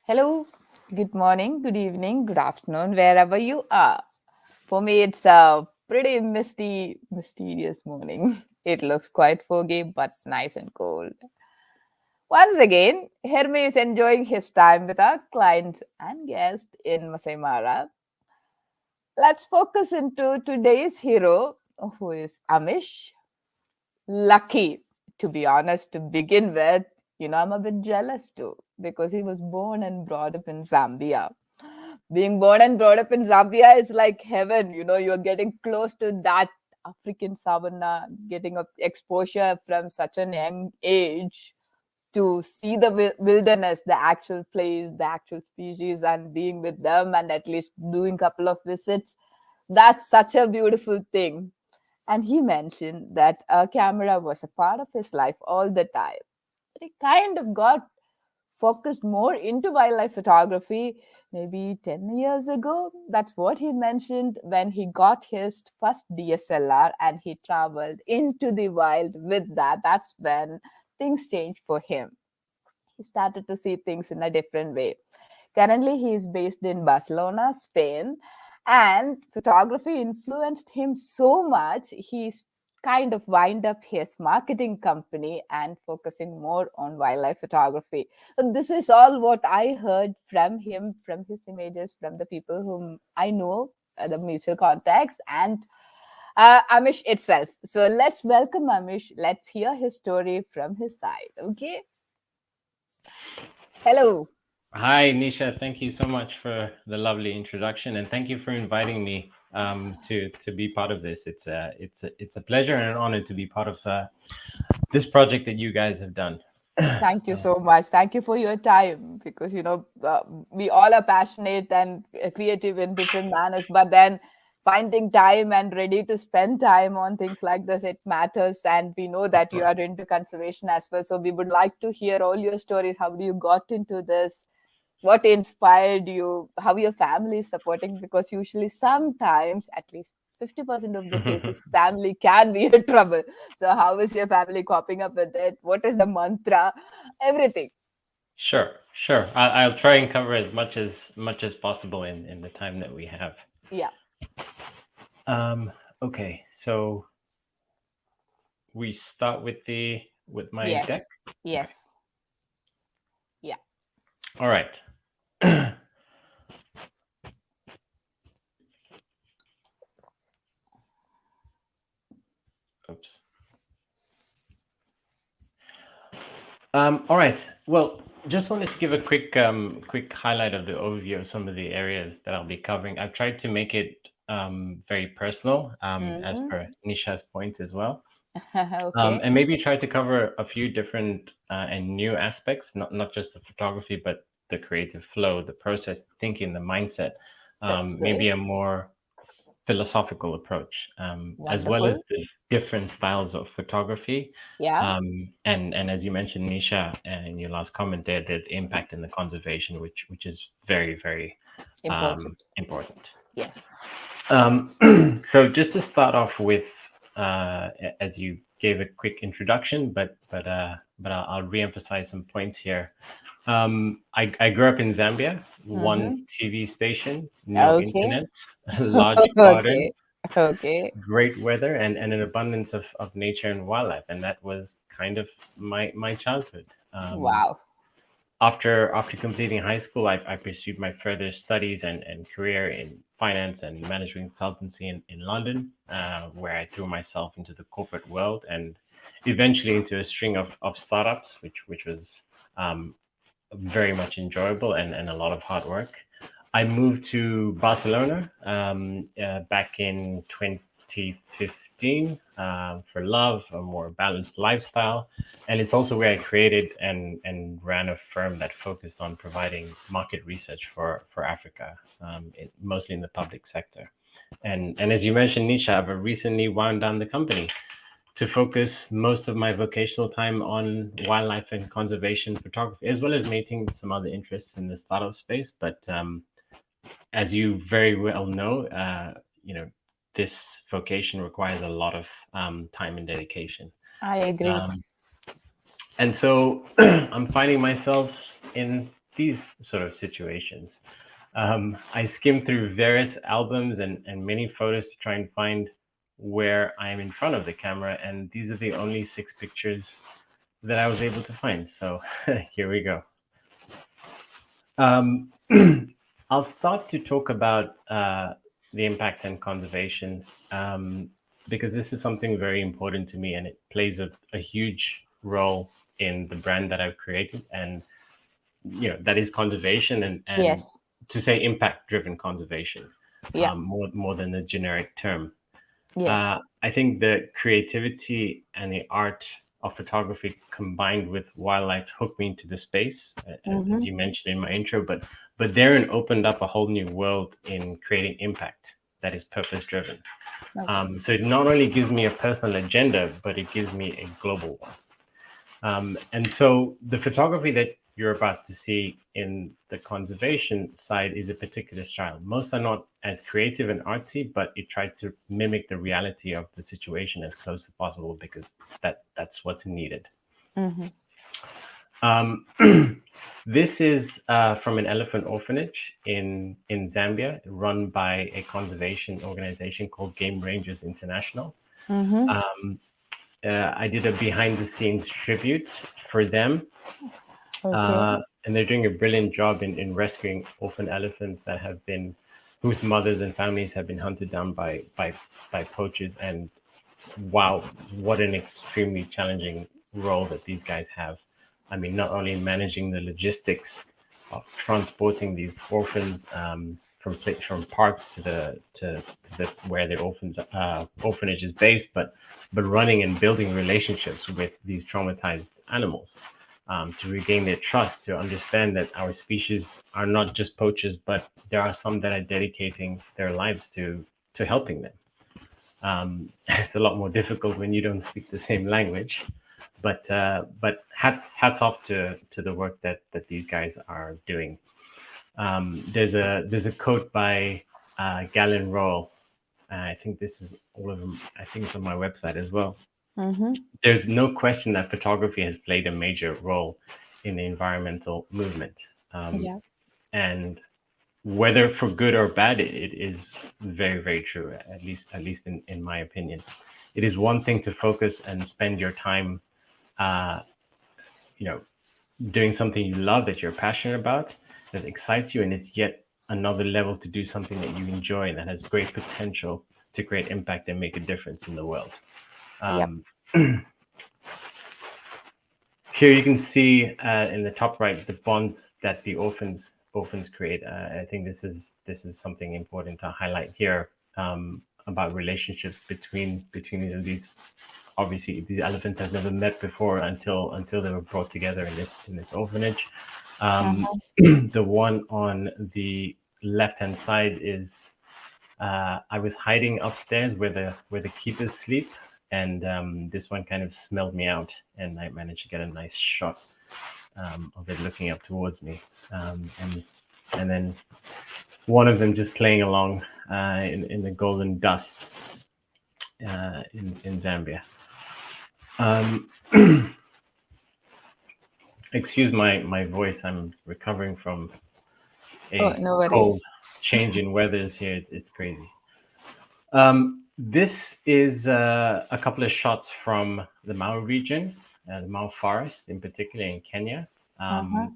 Hello, good morning, good evening, good afternoon, wherever you are. For me, it's a pretty mysterious morning. It looks quite foggy, but nice and cold. Once again, Hermes is enjoying his time with our clients and guests in Masai Mara. Let's focus into today's hero, who is Amish. Lucky, to be honest, to begin with. I'm a bit jealous too because he was born and brought up in Zambia. Being born and brought up in Zambia is like heaven. You're getting close to that African savanna, getting exposure from such an young age to see the wilderness, the actual place, the actual species, and being with them, and at least doing couple of visits. That's such a beautiful thing. And he mentioned that a camera was a part of his life all the time. He kind of got focused more into wildlife photography maybe 10 years ago. That's what he mentioned when he got his first DSLR and he traveled into the wild with that. That's when things changed for him. He started to see things in a different way. Currently, he is based in Barcelona, Spain, and photography influenced him so much. He's kind of wind up his marketing company and focusing more on wildlife photography. So this is all what I heard from him, from his images, from the people whom I know, the mutual contacts, and Amish itself. So let's welcome Amish. Let's hear his story from his side. Okay. Hello. Hi, Nisha. Thank you so much for the lovely introduction, and thank you for inviting me to be part of this. It's a pleasure and an honor to be part of this project that you guys have done. Thank you so much. Thank you for your time because we all are passionate and creative in different manners, but then finding time and ready to spend time on things like this, it matters. And we know Of that you course. are into conservation as well. So we would like to hear all your stories. How do you got into this? What inspired you? How your family is supporting? Because usually, sometimes, at least 50% of the cases, family can be in trouble. So, how is your family coping up with it? What is the mantra? Everything. Sure. I'll try and cover as much as possible in the time that we have. Yeah. Um, okay, so we start with my Yes. deck. Okay. Yes. Yeah. All right. Oops. All right. Well, just wanted to give a quick highlight of the overview of some of the areas that I'll be covering. I've tried to make it very personal, as Mm. per Nisha's point as well, Okay. and maybe try to cover a few different and new aspects, not just the photography, but the creative flow, the process, thinking, the mindset, That's great. maybe a more philosophical approach, as well as Wonderful. the different styles of photography. Yeah. And as you mentioned, Nisha, in your last comment there, the impact in the conservation, which is very Important. important. Yes. So just to start off with, as you gave a quick introduction, but I'll reemphasize some points here. I grew up in Zambia, one Mm-hmm. TV station, no Okay. internet, large Okay. gardens, Okay. great weather, and an abundance of nature and wildlife. And that was kind of my childhood. Wow. After completing high school, I pursued my further studies and career in finance and management consultancy in London, where I threw myself into the corporate world and eventually into a string of startups, which was very much enjoyable and a lot of hard work. I moved to Barcelona back in 2015 for love, a more balanced lifestyle. And it's also where I created and ran a firm that focused on providing market research for Africa, mostly in the public sector. And as you mentioned, Nisha, I've recently wound down the company to focus most of my vocational time on wildlife and conservation photography, as well as maintaining some other interests in the startup space. But as you very well know, this vocation requires a lot of time and dedication. I agree. Um, and so I'm finding myself in these sort of situations. I skimmed through various albums and many photos to try and find where I am in front of the camera, and these are the only 6 pictures that I was able to find. So here we go. Um, I'll start to talk about the impact and conservation because this is something very important to me, and it plays a huge role in the brand that I've created, and that is conservation and Yes. to say impact-driven conservation, Yeah. more than a generic term. Yes. I think the creativity and the art of photography combined with wildlife hooked me into the space, as Mm-hmm. you mentioned in my intro. But therein opened up a whole new world in creating impact that is purpose driven. Okay. So it not only gives me a personal agenda, but it gives me a global one. And so the photography that you're about to see in the conservation side is a particular style. Most are not as creative and artsy, but it tried to mimic the reality of the situation as close as possible because that's what's needed. Mm-hmm. Um, this is from an elephant orphanage in Zambia, run by a conservation organization called Game Rangers International. Mm-hmm. I did a behind the scenes tribute for them. Okay. And they're doing a brilliant job in rescuing orphan elephants that have been, whose mothers and families have been hunted down by poachers. And wow, what an extremely challenging role that these guys have. I mean, not only managing the logistics of transporting these orphans from parks to the where the orphanage is based, but running and building relationships with these traumatized animals to regain their trust, to understand that our species are not just poachers, but there are some that are dedicating their lives to helping them. It's a lot more difficult when you don't speak the same language, but hats off to the work that these guys are doing. There's a quote by Galen Roll. I think this is all of them. I think it's on my website as well. Mm-hmm. There's no question that photography has played a major role in the environmental movement, Yeah. and whether for good or bad, it is very, very true. At least in my opinion, it is one thing to focus and spend your time, uh, you know, doing something you love that you're passionate about, that excites you, and it's yet another level to do something that you enjoy and that has great potential to create impact and make a difference in the world. Yep. Um, Here you can see in the top right the bonds that the orphans create. I think this is something important to highlight here about relationships between these. Obviously, these elephants have never met before until they were brought together in this orphanage. Uh-huh. The one on the left hand side is I was hiding upstairs where the keepers sleep, and this one kind of smelled me out, and I managed to get a nice shot of it looking up towards me, and then one of them just playing along in the golden dust in Zambia. Um, excuse my voice. I'm recovering from Oh, a no cold worries. change in weathers here. It's crazy. This is a couple of shots from the Mau region, the Mau forest in particular in Kenya. Uh-huh.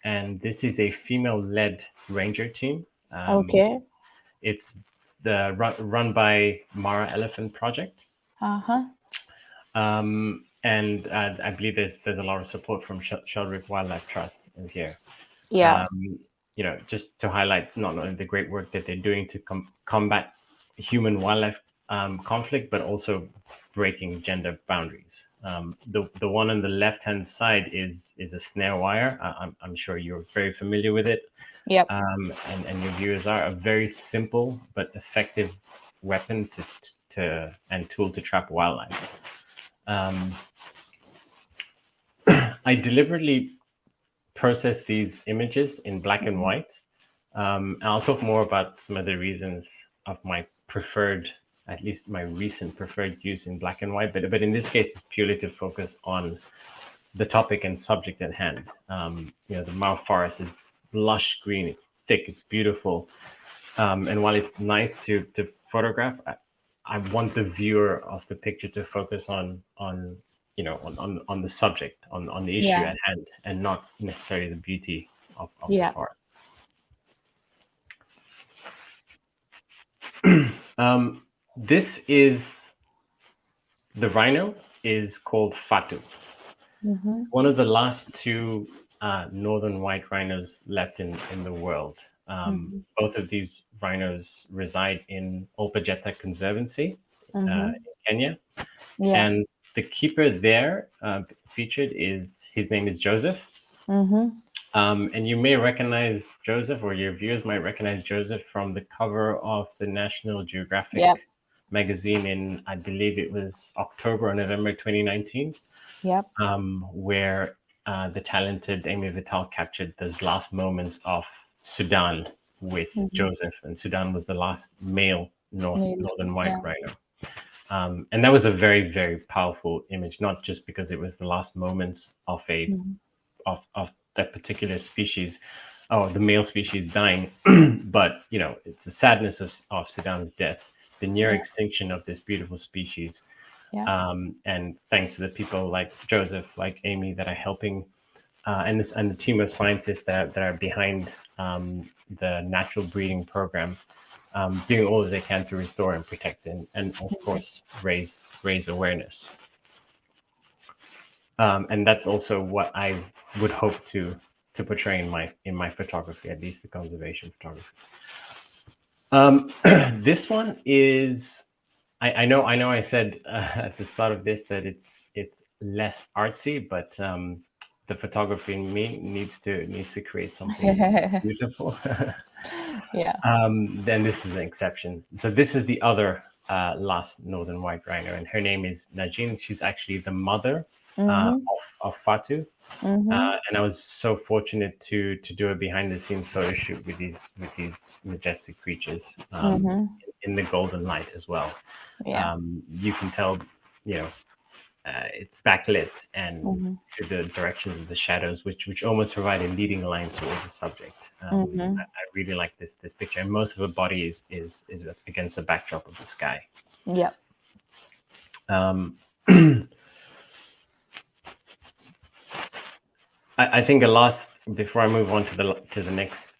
And this is a female-led ranger team. Okay. It's run by Mara Elephant Project. Uh-huh. And I believe there's a lot of support from Sheldrick Wildlife Trust in here. Yeah. Just to highlight not only the great work that they're doing to combat human wildlife conflict, but also breaking gender boundaries. The one on the left hand side is a snare wire. I'm sure you're very familiar with it, Yep. and your viewers are a very simple but effective weapon to and tool to trap wildlife. I deliberately process these images in black and Mhm. white. And I'll talk more about some of the reasons of my preferred, at least my recent preferred use in black and white. But in this case, it's purely to focus on the topic and subject at hand. The Mount Forest is lush green, it's thick, it's beautiful. And while it's nice to photograph, I want the viewer of the picture to focus on the subject, on the issue Yeah. at hand, and not necessarily the beauty of the Yeah. forest. This is the rhino is called Fatu. Mm-hmm. One of the last two northern white rhinos left in the world. Mm-hmm. Both of these rhinos reside in Olpajeta Conservancy Mm-hmm. in Kenya. Yeah. And the keeper there featured his name is Joseph. Mm-hmm. And you may recognize Joseph, or your viewers might recognize Joseph from the cover of the National Geographic Yep. magazine in, I believe it was October or November 2019. Yep. Where the talented Amy Vitale captured those last moments of Sudan with Mm-hmm. Joseph, and Sudan was the last male Maybe. northern white Yeah. rhino. And that was a very, very powerful image, not just because it was the last moments of Mm-hmm. of that particular species, or the male species dying, but it's the sadness of Sudan's death, the near Yeah. extinction of this beautiful species. Yeah. And thanks to the people like Joseph, like Amy, that are helping, and the team of scientists that are behind the natural breeding program, doing all that they can to restore and protect and of course raise awareness. And that's also what I would hope to portray in my photography, at least the conservation photography. This one is. I know. I said at the start of this that it's less artsy, but the photography in me needs to create something beautiful. Yeah. Then this is an exception. So this is the other last northern white rhino, and her name is Najin. She's actually the mother Mm-hmm. of Fatu. Mm-hmm. And I was so fortunate to do a behind the scenes photo shoot with these majestic creatures Mm-hmm. in the golden light as well. Yeah. You can tell, it's backlit and Mm-hmm. to the directions of the shadows, which almost provide a leading line towards the subject. Mm-hmm. I really like this picture, and most of the body is against the backdrop of the sky. Yep. I think before I move on to the next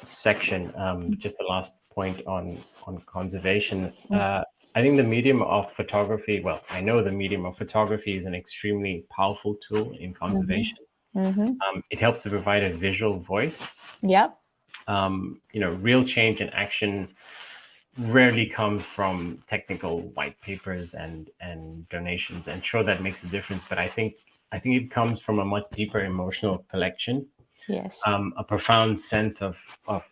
section, just the last point on conservation. I think the medium of photography. Well, I know the medium of photography is an extremely powerful tool in conservation. Mm-hmm. It helps to provide a visual voice. Yep. Real change and action rarely comes from technical white papers and donations, and sure, that makes a difference. But I think it comes from a much deeper emotional connection, Yes. a profound sense of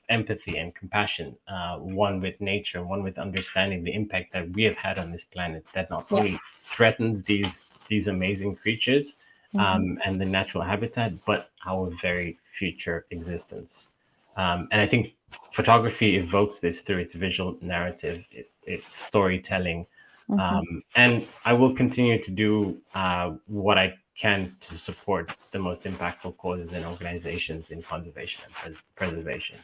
empathy and compassion, one with nature, one with understanding the impact that we have had on this planet, that not only threatens these amazing creatures and the natural habitat, but our very future existence. And I think photography evokes this through its visual narrative, its storytelling. And I will continue to do what I can to support the most impactful causes and organizations in conservation and preservation.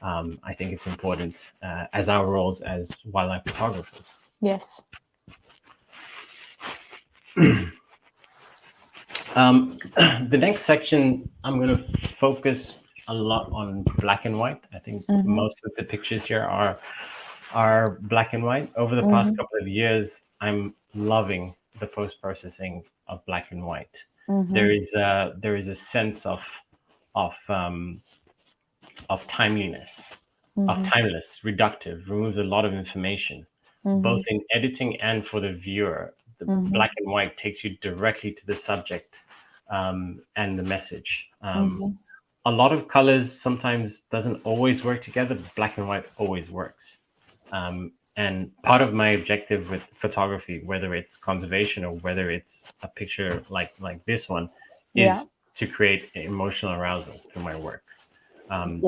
I think it's important as our roles as wildlife photographers. Yes. The next section, I'm going to focus a lot on black and white. I think most of the pictures here are black and white. Over the past couple of years, I'm loving the post-processing of black and white. There is a sense of timeliness, of timeless, reductive, removes a lot of information, both in editing and for the viewer. The black and white takes you directly to the subject and the message. A lot of colors sometimes doesn't always work together, but black and white always works. And part of my objective with photography, whether it's conservation or whether it's a picture like this one, is to create emotional arousal through my work. And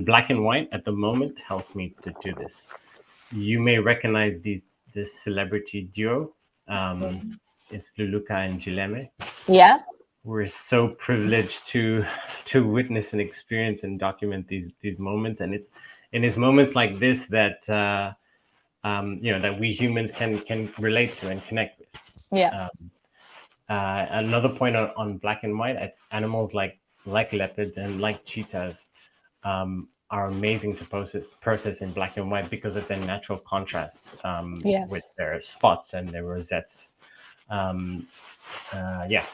black and white at the moment helps me to do this. You may recognize this celebrity duo. it's Luluka and Gileme. Yeah. We're so privileged to witness and experience and document these moments, and it's moments like this that that we humans can relate to and connect with. Yeah. Another point on black and white, animals like leopards and like cheetahs are amazing to process in black and white because of their natural contrasts with Yes. their spots and their rosettes. Yeah.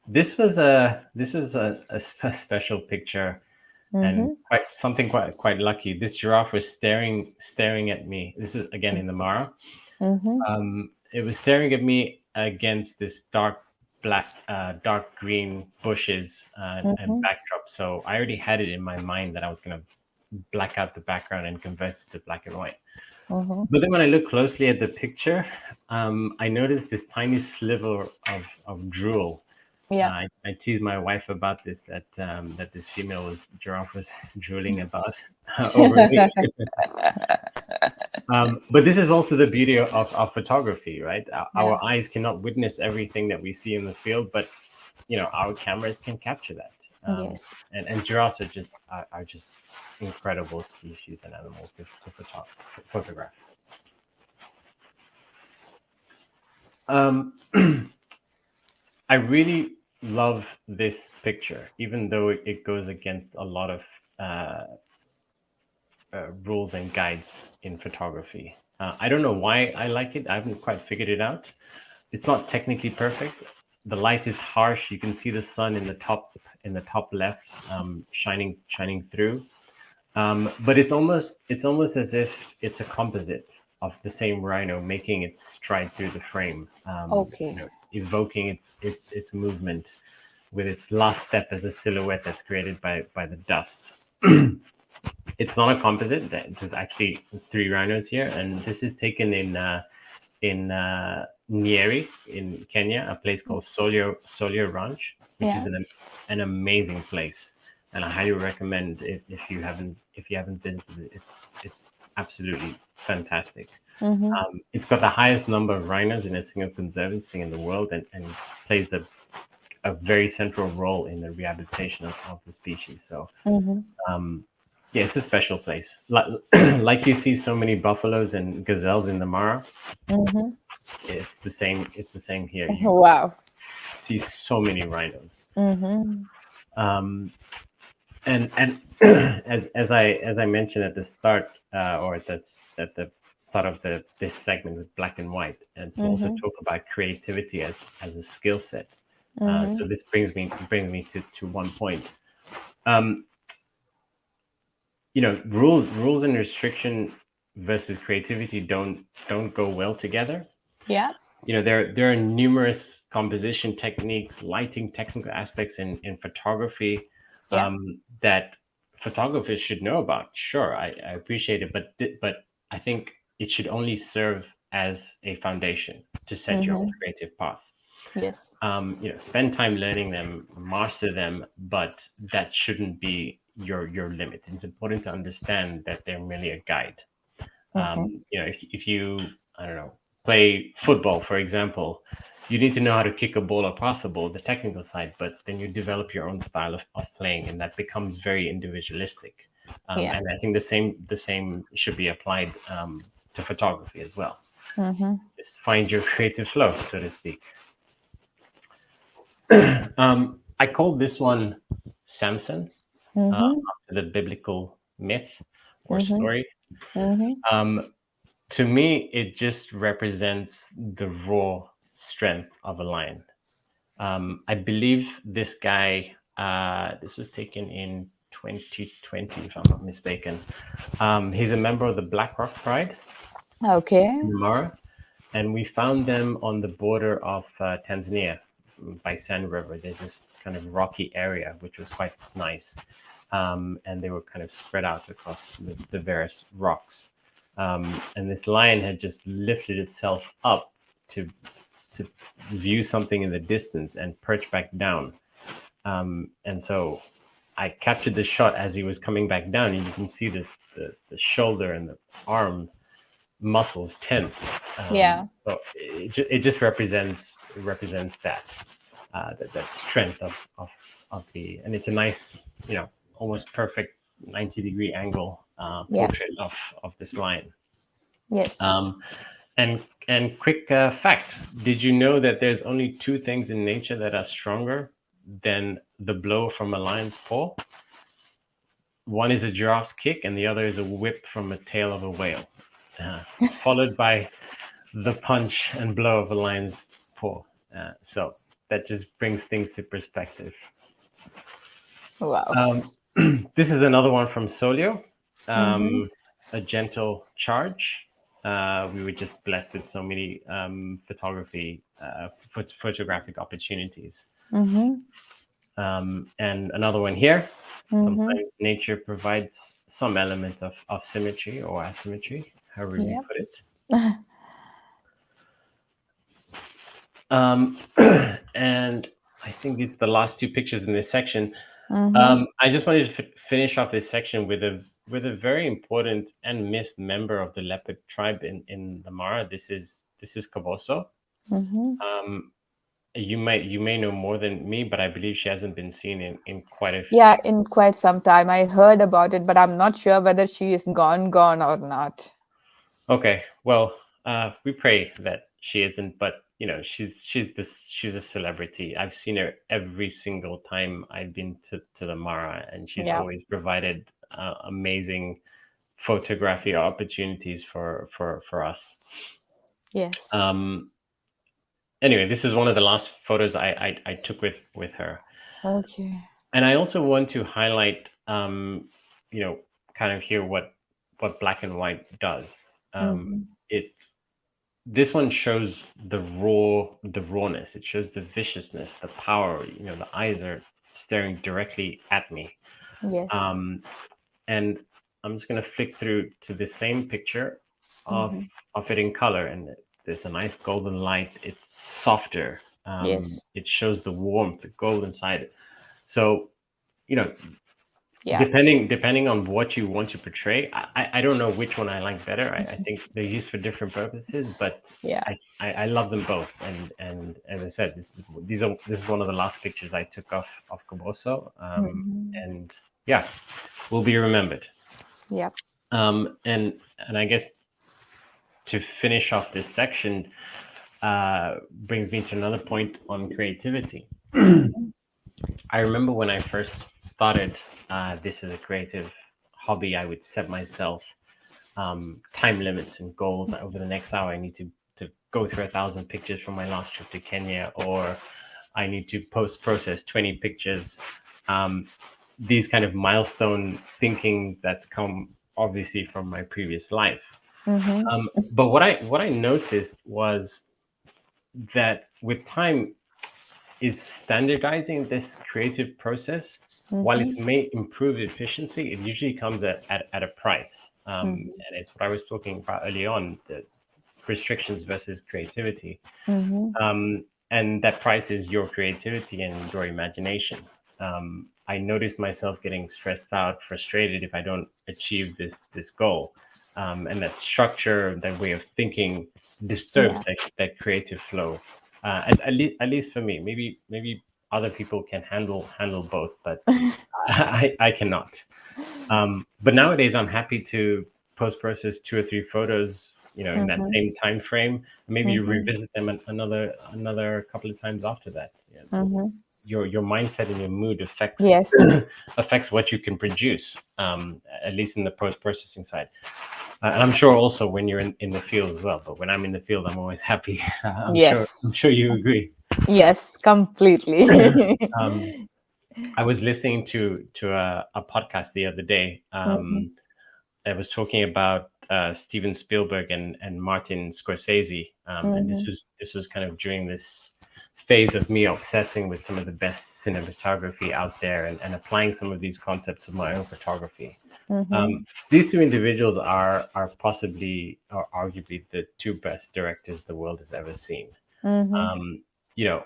This was a special picture and Mm-hmm. quite lucky. This giraffe was staring at me. This is again in the Mara. Mm-hmm. It was staring at me against this dark green bushes and Mm-hmm. backdrop. So I already had it in my mind that I was going to black out the background and convert it to black and white. Mm-hmm. But then when I look closely at the picture, I noticed this tiny sliver of drool. Yeah. I teased my wife about this, that this giraffe was drooling about over me. But this is also the beauty of photography, right? Yeah. Our eyes cannot witness everything that we see in the field, but our cameras can capture that. Yes. And giraffes are just incredible species and animals to photograph. I really love this picture, even though it goes against a lot of rules and guides in photography. I don't know why I like it. I haven't quite figured it out. It's not technically perfect. The light is harsh. You can see the sun in the top left, shining through. But it's almost as if it's a composite of the same rhino making its stride through the frame, Okay. evoking its movement with its last step as a silhouette that's created by the dust. It's not a composite. There's actually 3 rhinos here, and this is taken in Nyeri in Kenya, a place called Solio Ranch, which is Yeah. an amazing place, and I highly recommend if you haven't visited it. It's absolutely fantastic. Mm-hmm. It's got the highest number of rhinos in a single conservancy in the world, and plays a very central role in the rehabilitation of the species. So Mm-hmm. yeah, it's a special place. Like you see so many buffaloes and gazelles in the Mara. Mm-hmm. It's the same. It's the same here. You Wow. see so many rhinos. Mm-hmm. And as I mentioned at the start, or at the start of this segment with black and white, and to also Mm-hmm. talk about creativity as a skill set. Mm-hmm. So this brings me to one point. Um, rules and restriction versus creativity don't go well together. Yeah. There are numerous composition techniques, lighting technical aspects in photography Yeah. that photographers should know about. Sure, I appreciate it, but I think it should only serve as a foundation to set your own Mm-hmm. creative path. Yes. Spend time learning them, master them, but that shouldn't be your limit. It's important to understand that they're merely a guide. Mm-hmm. If you, I don't know, play football, for example, you need to know how to kick a ball or pass a ball, the technical side, but then you develop your own style of playing, and that becomes very individualistic. Yeah. And I think the same should be applied to photography as well. Mm-hmm. Just find your creative flow, so to speak. I call this one Samson, Mm-hmm. after the biblical myth or Mm-hmm. story. Mm-hmm. To me, it just represents the raw strength of a lion. I believe this guy, this was taken in 2020, if I'm not mistaken. He's a member of the Black Rock Pride Okay. in Mara, and we found them on the border of Tanzania by Sand River. There's this kind of rocky area, which was quite nice. And they were kind of spread out across the various rocks. And this lion had just lifted itself up to view something in the distance and perch back down. And so I captured the shot as he was coming back down, and you can see the shoulder and the arm muscles tense. Yeah. So it just represents that that strength of the, and it's a nice, almost perfect 90-degree angle Yeah. portrait of this lion. Yes. Um, and quick fact: did you know that there's only two things in nature that are stronger than the blow from a lion's paw? One is a giraffe's kick, and the other is a whip from a tail of a whale, uh, followed by the punch and blow of a lion's paw. So that just brings things to perspective. Wow. This is another one from Solio, Mm-hmm. a gentle charge. We were just blessed with so many photographic opportunities. Mm-hmm. And another one here. Mm-hmm. Sometimes nature provides some element of symmetry or asymmetry, however you Yep. put it. And I think it's the last two pictures in this section. Mm-hmm. I just wanted to finish off this section with a very important and missed member of the leopard tribe in the Mara. This is Caboso. Mm-hmm. Um, you may know more than me, but I believe she hasn't been seen in quite a. Yeah, in quite some time. I heard about it, but I'm not sure whether she is gone or not. Okay, well, we pray that she isn't, but she's a celebrity. I've seen her every single time I've been to the Mara, and she's Yeah. always provided amazing photography opportunities for us. Yes. Um, anyway, this is one of the last photos I took with her, Okay. and I also want to highlight, kind of here what black and white does. Mm-hmm. It's This one shows the rawness. It shows the viciousness, the power. The eyes are staring directly at me. Yes. Um, and I'm just gonna flick through to the same picture of Mm-hmm. of it in color, and there's a nice golden light. It's softer. Yes. It shows the warmth, the gold inside it. So, you know, Yeah. depending on what you want to portray, I don't know which one I like better. I think they're used for different purposes, but Yeah. I love them both. And as I said, this is one of the last pictures I took of Caboso, Mm-hmm. and yeah, will be remembered. Yep. And I guess to finish off this section, brings me to another point on creativity. Mm-hmm. I remember when I first started this as a creative hobby, I would set myself time limits and goals. Over the next hour, I need to go through 1,000 pictures from my last trip to Kenya, or I need to process 20 pictures. These kind of milestone thinking that's come obviously from my previous life. Mm-hmm. But what I noticed was that with time is standardizing this creative process. While it Mm-hmm. may improve efficiency, it usually comes at a price. Mm-hmm. And it's what I was talking about early on, the restrictions versus creativity. Mm-hmm. And that price is your creativity and your imagination. I noticed myself getting stressed out, frustrated if I don't achieve this goal. And that structure, that way of thinking, disturbs Yeah. that creative flow. At least for me, maybe other people can handle both, but I cannot. But nowadays, I'm happy to post process two or three photos, in that Mm-hmm. same time frame. Maybe you Mm-hmm. revisit them another couple of times after that. Yeah, Mm-hmm. your mindset and your mood affects Yes. affects what you can produce. At least in the post processing side. And I'm sure also when you're in the field as well. But when I'm in the field, I'm always happy. I'm Yes. sure you agree. Yes. Completely. Um, I was listening to a podcast the other day. Mm-hmm. I was talking about Steven Spielberg and Martin Scorsese, and this Mm-hmm. was this was kind of during this phase of me obsessing with some of the best cinematography out there, and applying some of these concepts of my own photography. Mm-hmm. These two individuals are possibly or arguably the two best directors the world has ever seen. Mm-hmm. Um, you know,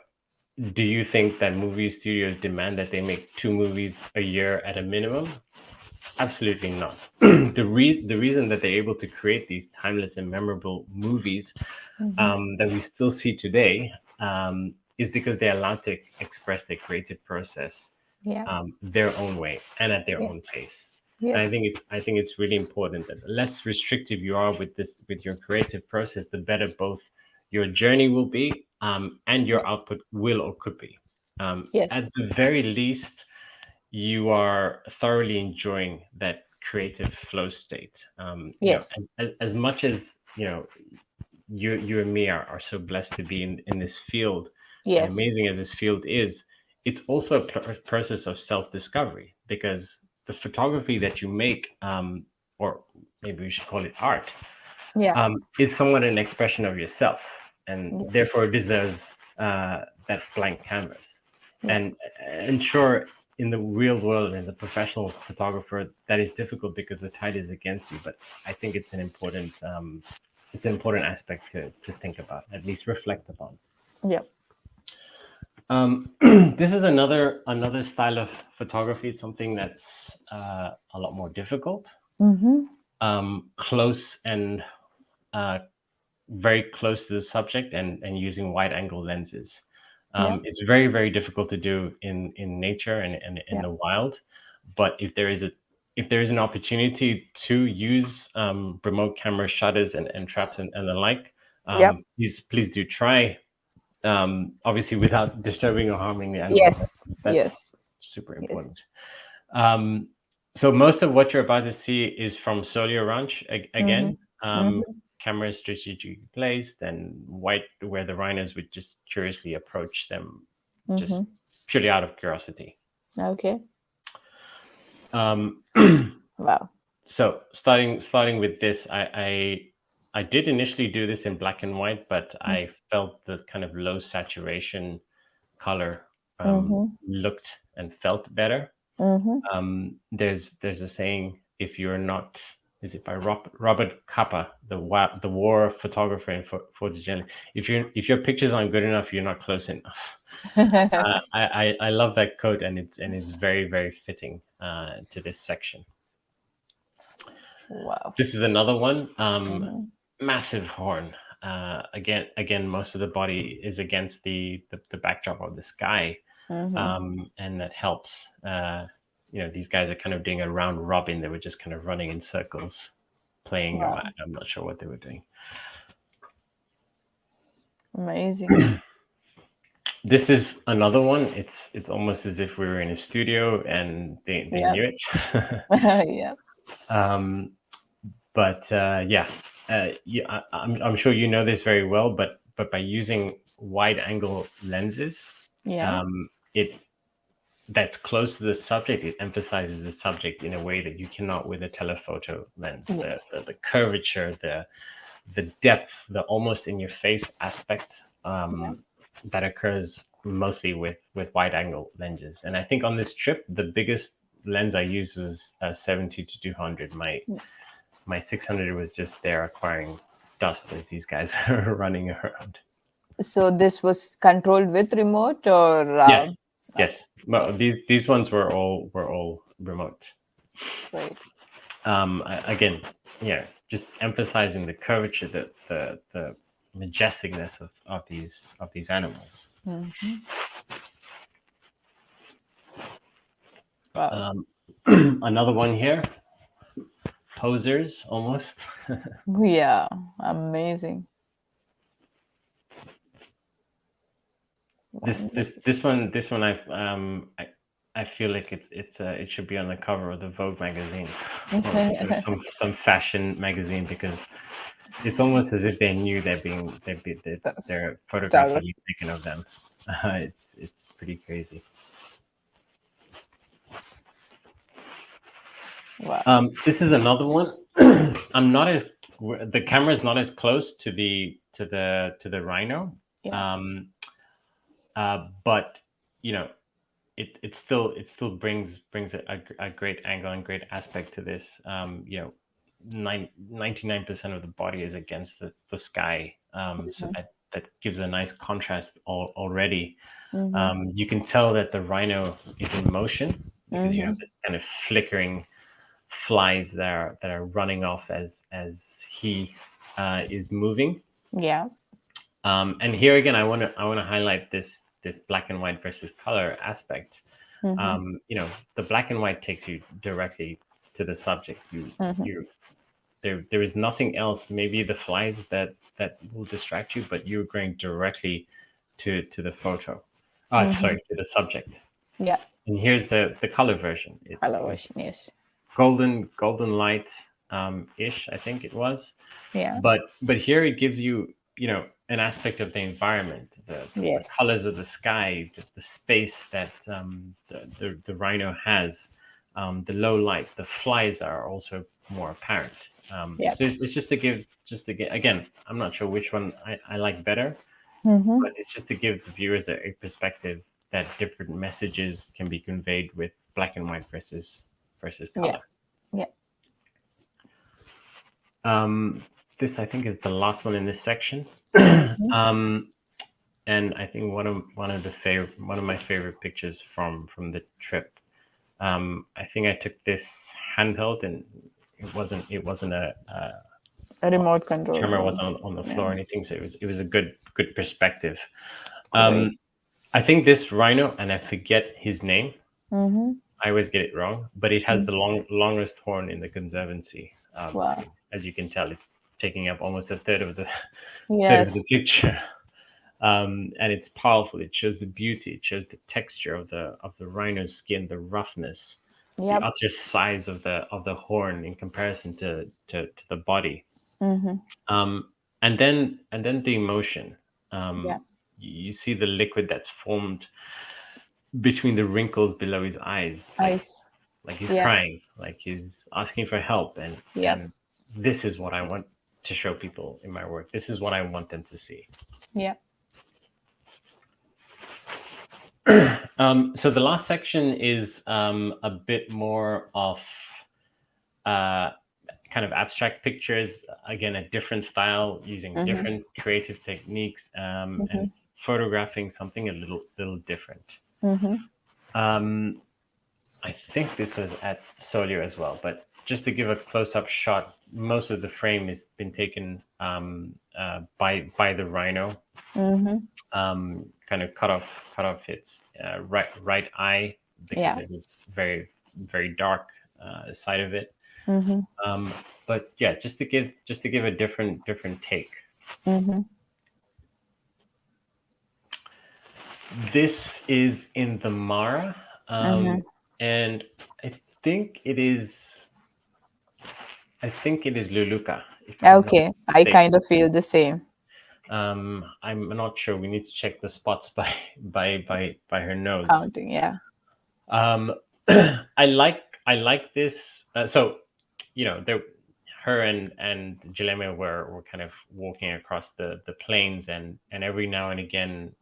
do you think that movie studios demand that they make two movies a year at a minimum? Absolutely not. The reason that they're able to create these timeless and memorable movies that we still see today is because they're allowed to express their creative process Yeah. their own way and at their Yeah. own pace. And Yes. I think it's really important that the less restrictive you are with this with your creative process, the better both your journey will be and your output will or could be. At Yes. the very least, you are thoroughly enjoying that creative flow state. Yes. As much as you and me are so blessed to be in this field, and Yes. amazing as this field is, it's also a process of self-discovery because the photography that you make, or maybe we should call it art, Yeah. is somewhat an expression of yourself, and Yeah. therefore it deserves that blank canvas. Yeah. And sure, in the real world, as a professional photographer, that is difficult because the tide is against you. But I think it's an important aspect to think about, at least reflect upon. Yeah. This is another style of photography. It's something that's a lot more difficult, Mm-hmm. close and uh, very close to the subject, and using wide angle lenses. Yeah. It's very, very difficult to do in nature and in Yeah. the wild. But if there is an opportunity to use remote camera shutters and traps and the like, Yep. please do try. Obviously, without disturbing or harming the animals. Yes. That's Yes. super Yes. important. Um, so most of what you're about to see is from Solio Ranch Mm-hmm. again. Mm-hmm. Cameras strategically placed and white, where the rhinos would just curiously approach them, just Mm-hmm. purely out of curiosity. Okay. Um, Wow. so starting with this, I did initially do this in black and white, but I felt the kind of low saturation color Mm-hmm. looked and felt better. Mm-hmm. There's a saying, if you're not, is it by Robert Capa, the war photographer in photogenic, if your pictures aren't good enough, you're not close enough. I love that quote, and it's very, very fitting to this section. Wow. This is another one. Mm-hmm. Massive horn. Again, most of the body is against the backdrop of the sky, Mm-hmm. and that helps. These guys are kind of doing a round robin. They were just kind of running in circles, playing. Wow. I'm not sure what they were doing. Amazing. This is another one. It's almost as if we were in a studio and they Yeah. knew it. Yeah. But I'm sure you know this very well. But by using wide angle lenses, Yeah. it that's close to the subject, it emphasizes the subject in a way that you cannot with a telephoto lens. Yes. The curvature, the depth, the almost in your face aspect that occurs mostly with wide angle lenses. And I think on this trip, the biggest lens I used was a 70 to 200. My 600 was just there acquiring dust as these guys were running around. So this was controlled with remote or Yes, yes. Well, these ones were all remote. right. Again, just emphasizing the curvature, the majesticness of these animals. Mm-hmm. Wow. Another one here, posers almost. Yeah. Amazing. This one I feel like it should be on the cover of the Vogue magazine or some fashion magazine, because it's almost as if they knew their photographs are being taken of them. It's pretty crazy. Wow. This is another one. The camera is not as close to the rhino. Yeah. But it still brings a great angle and great aspect to this. 99% of the body is against the sky, so that gives a nice contrast already. You can tell that the rhino is in motion because you have this kind of flickering flies that are running off as he is moving. Yeah. And here again, I want to highlight this black and white versus color aspect. Mm-hmm. The black and white takes you directly to the subject. Mm-hmm. There is nothing else. Maybe the flies that will distract you, but you're going directly to the photo. Mm-hmm. Sorry, to the subject. Yeah. And here's the color version. Color It's version, yes. golden light ish, I think it was. Yeah. But here it gives you an aspect of the environment, the Yes. colors of the sky, the space that the rhino has, the low light. The flies are also more apparent. Yeah. So it's just to get again. I'm not sure which one I like better, Mm-hmm. but it's just to give the viewers a perspective that different messages can be conveyed with black and white versus Yeah. color. Yeah. This I think is the last one in this section. Mm-hmm. And I think one of my favorite pictures from the trip. I think I took this handheld, and it wasn't A remote control camera one. wasn't on the Yeah. floor or anything, so it was a good perspective. Great. I think this rhino, and I forget his name. Mm-hmm. I always get it wrong, but it has the longest horn in the conservancy. Wow. As you can tell, it's taking up almost a third of the Yes. picture. And it's powerful. It shows the beauty. It shows the texture of the rhino's skin, the roughness, the Yep. utter size of the horn in comparison to the body. Mm-hmm. And then the emotion. Yeah. You see the liquid that's formed between the wrinkles below his eyes, Ice. like he's Yeah. crying, like he's asking for help, and Yep. and this is what I want to show people in my work. This is what I want them to see. Yep. So the last section is a bit more of kind of abstract pictures. Again, a different style, using Mm-hmm. different creative techniques, Mm-hmm. and photographing something a little different. Mm-hmm. I think this was at Solio as well, but just to give a close-up shot, most of the frame has been taken by the rhino. Mm-hmm. Kind of cut off its right eye, because Yeah. it was very very dark side of it. Mm-hmm. But yeah, just to give a different take. Mm-hmm. This is in the Mara, Mm-hmm. and I think it is Luluca. If I'm not Okay. I mistaken. kind of feel the same. I'm not sure. We need to check the spots by her nose. Counting. Yeah. I like this. So, her and Gileme were kind of walking across the plains, and every now and again,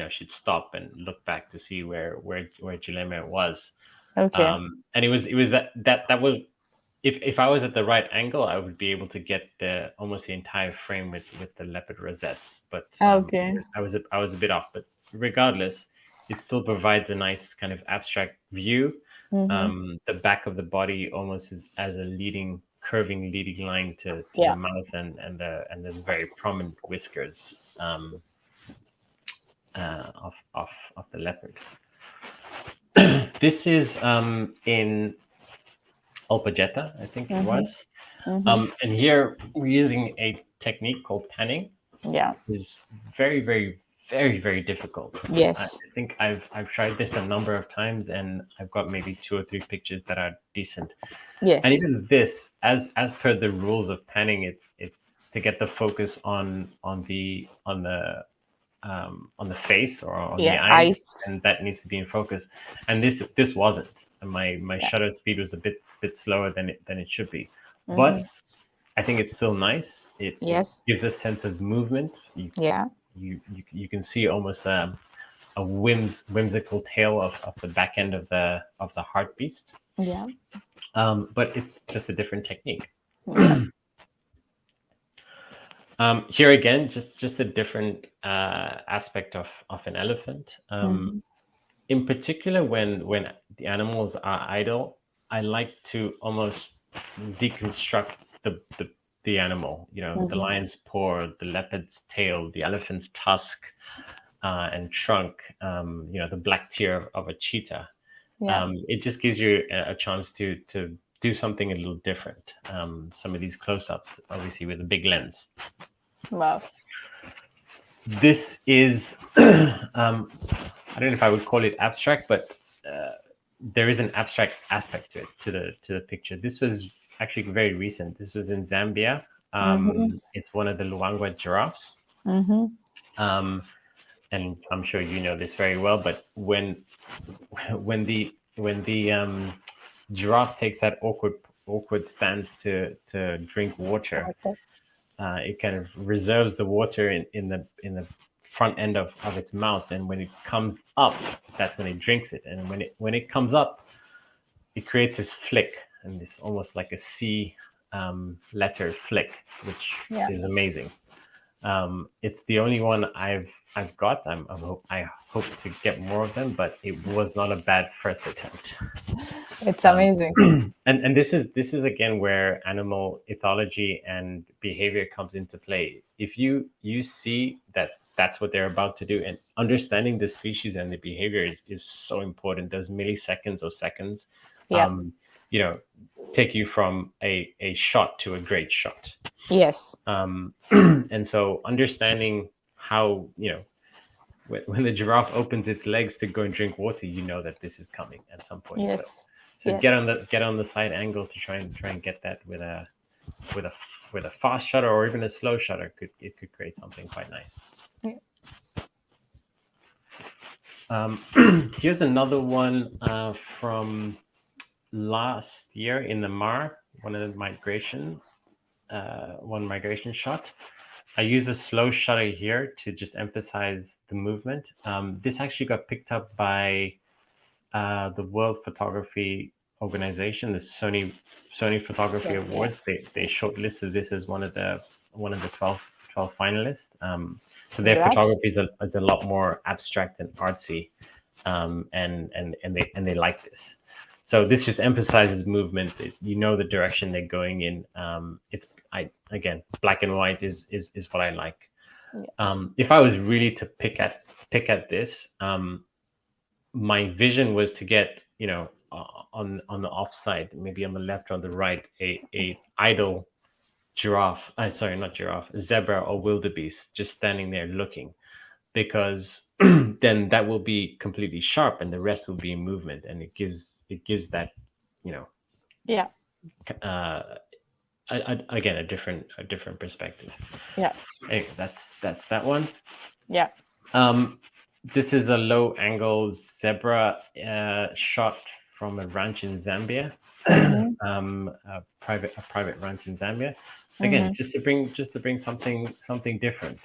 she'd stop and look back to see where Gileme was. Okay. And it was that was, if I was at the right angle, I would be able to get almost the entire frame with the leopard rosettes. But Okay. I was a bit off. But regardless, it still provides a nice kind of abstract view. Mm-hmm. The back of the body almost as a curving leading line to Yeah. the mouth, and the very prominent whiskers of the leopard. This is in Alpagetta, I think it Mm-hmm. was. Mm-hmm. And here we're using a technique called panning. Yeah. It's very, very, very, very difficult. I Yes. think I've tried this a number of times, and I've got maybe 2 or 3 pictures that are decent. Yes. And even this, as per the rules of panning, it's to get the focus on the face or on the Yeah. eyes, Ice. and that needs to be in focus. And this wasn't. And my Yeah. shutter speed was a bit slower than it should be, Mm-hmm. but I think it's still nice. It Yes. gives a sense of movement. Yeah. You can see almost a whimsical tail of the back end of the heart beast. Yeah. But it's just a different technique. Yeah. Here again, just a different aspect of an elephant. Mm-hmm. In particular, when the animals are idle, I like to almost deconstruct the animal. You know, the lion's paw, the leopard's tail, the elephant's tusk, and trunk. You know, the black tear of a cheetah. Yeah. It just gives you a chance to do something a little different. Some of these close-ups, obviously, with a big lens. Wow. This is I don't know if I would call it abstract, but there is an abstract aspect to it, to the picture. This was actually very recent. This was in Zambia. It's one of the Luangwa giraffes. Um, and I'm sure you know this very well, but when the giraffe takes that awkward stance to drink water, Okay. it kind of reserves the water in the front end of its mouth, and when it comes up, that's when it drinks it. And when it comes up, it creates this flick, and this almost like a C letter flick, which Yeah. is amazing. It's the only one I've got. I hope to get more of them, but it was not a bad first attempt. It's amazing. And this is again where animal ethology and behavior comes into play. If you see that that's what they're about to do, and understanding the species and the behavior is so important. Those milliseconds or seconds, Yeah. you know, take you from a shot to a great shot. Yes. And so understanding how, when the giraffe opens its legs to go and drink water, you know that this is coming at some point. Yes. So Yes. get on the side angle to try and get that with a fast shutter or even a slow shutter. Could create something quite nice. Here's another one from last year in the Mar, one migration shot. I use a slow shutter here to just emphasize the movement. This actually got picked up by the World Photography Organization, the Sony Photography So, yeah. Awards. They shortlisted this as one of the 12 finalists. So their Congrats. photography is a lot more abstract and artsy, and they like this. So this just emphasizes movement. You know the direction they're going in. Again, black and white is what I like. Yeah. If I was really to pick at this, my vision was to get, on the offside, maybe on the left or the right, a idle giraffe. Sorry, not giraffe, zebra or wildebeest, just standing there looking, because then that will be completely sharp, and the rest will be in movement, and it gives that, you know, Yeah. uh, again a different perspective. Yeah. Anyway, that's that one. Yeah. This is a low angle zebra shot from a ranch in Zambia, a private ranch in Zambia. Again, just to bring something different.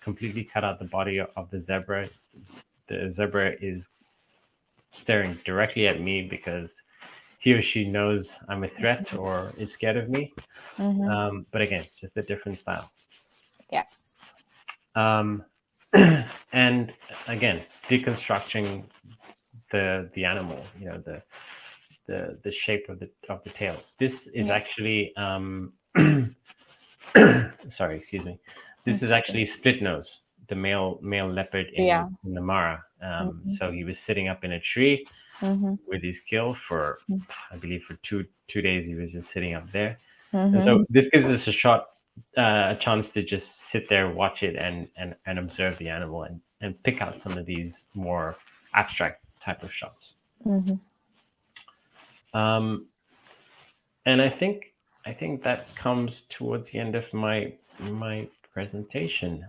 Completely cut out the body of the zebra. The zebra is staring directly at me because he or she knows I'm a threat or is scared of me. But again, just a different style. Yeah. And again, deconstructing the animal, the shape of the tail. This is actually sorry, excuse me. This is actually split nose, the male leopard Yeah. in the Mara. So he was sitting up in a tree with his kill for, I believe, for two days. He was just sitting up there, and so this gives us a chance to just sit there, watch it, and observe the animal, and pick out some of these more abstract type of shots. And I think that comes towards the end of my presentation.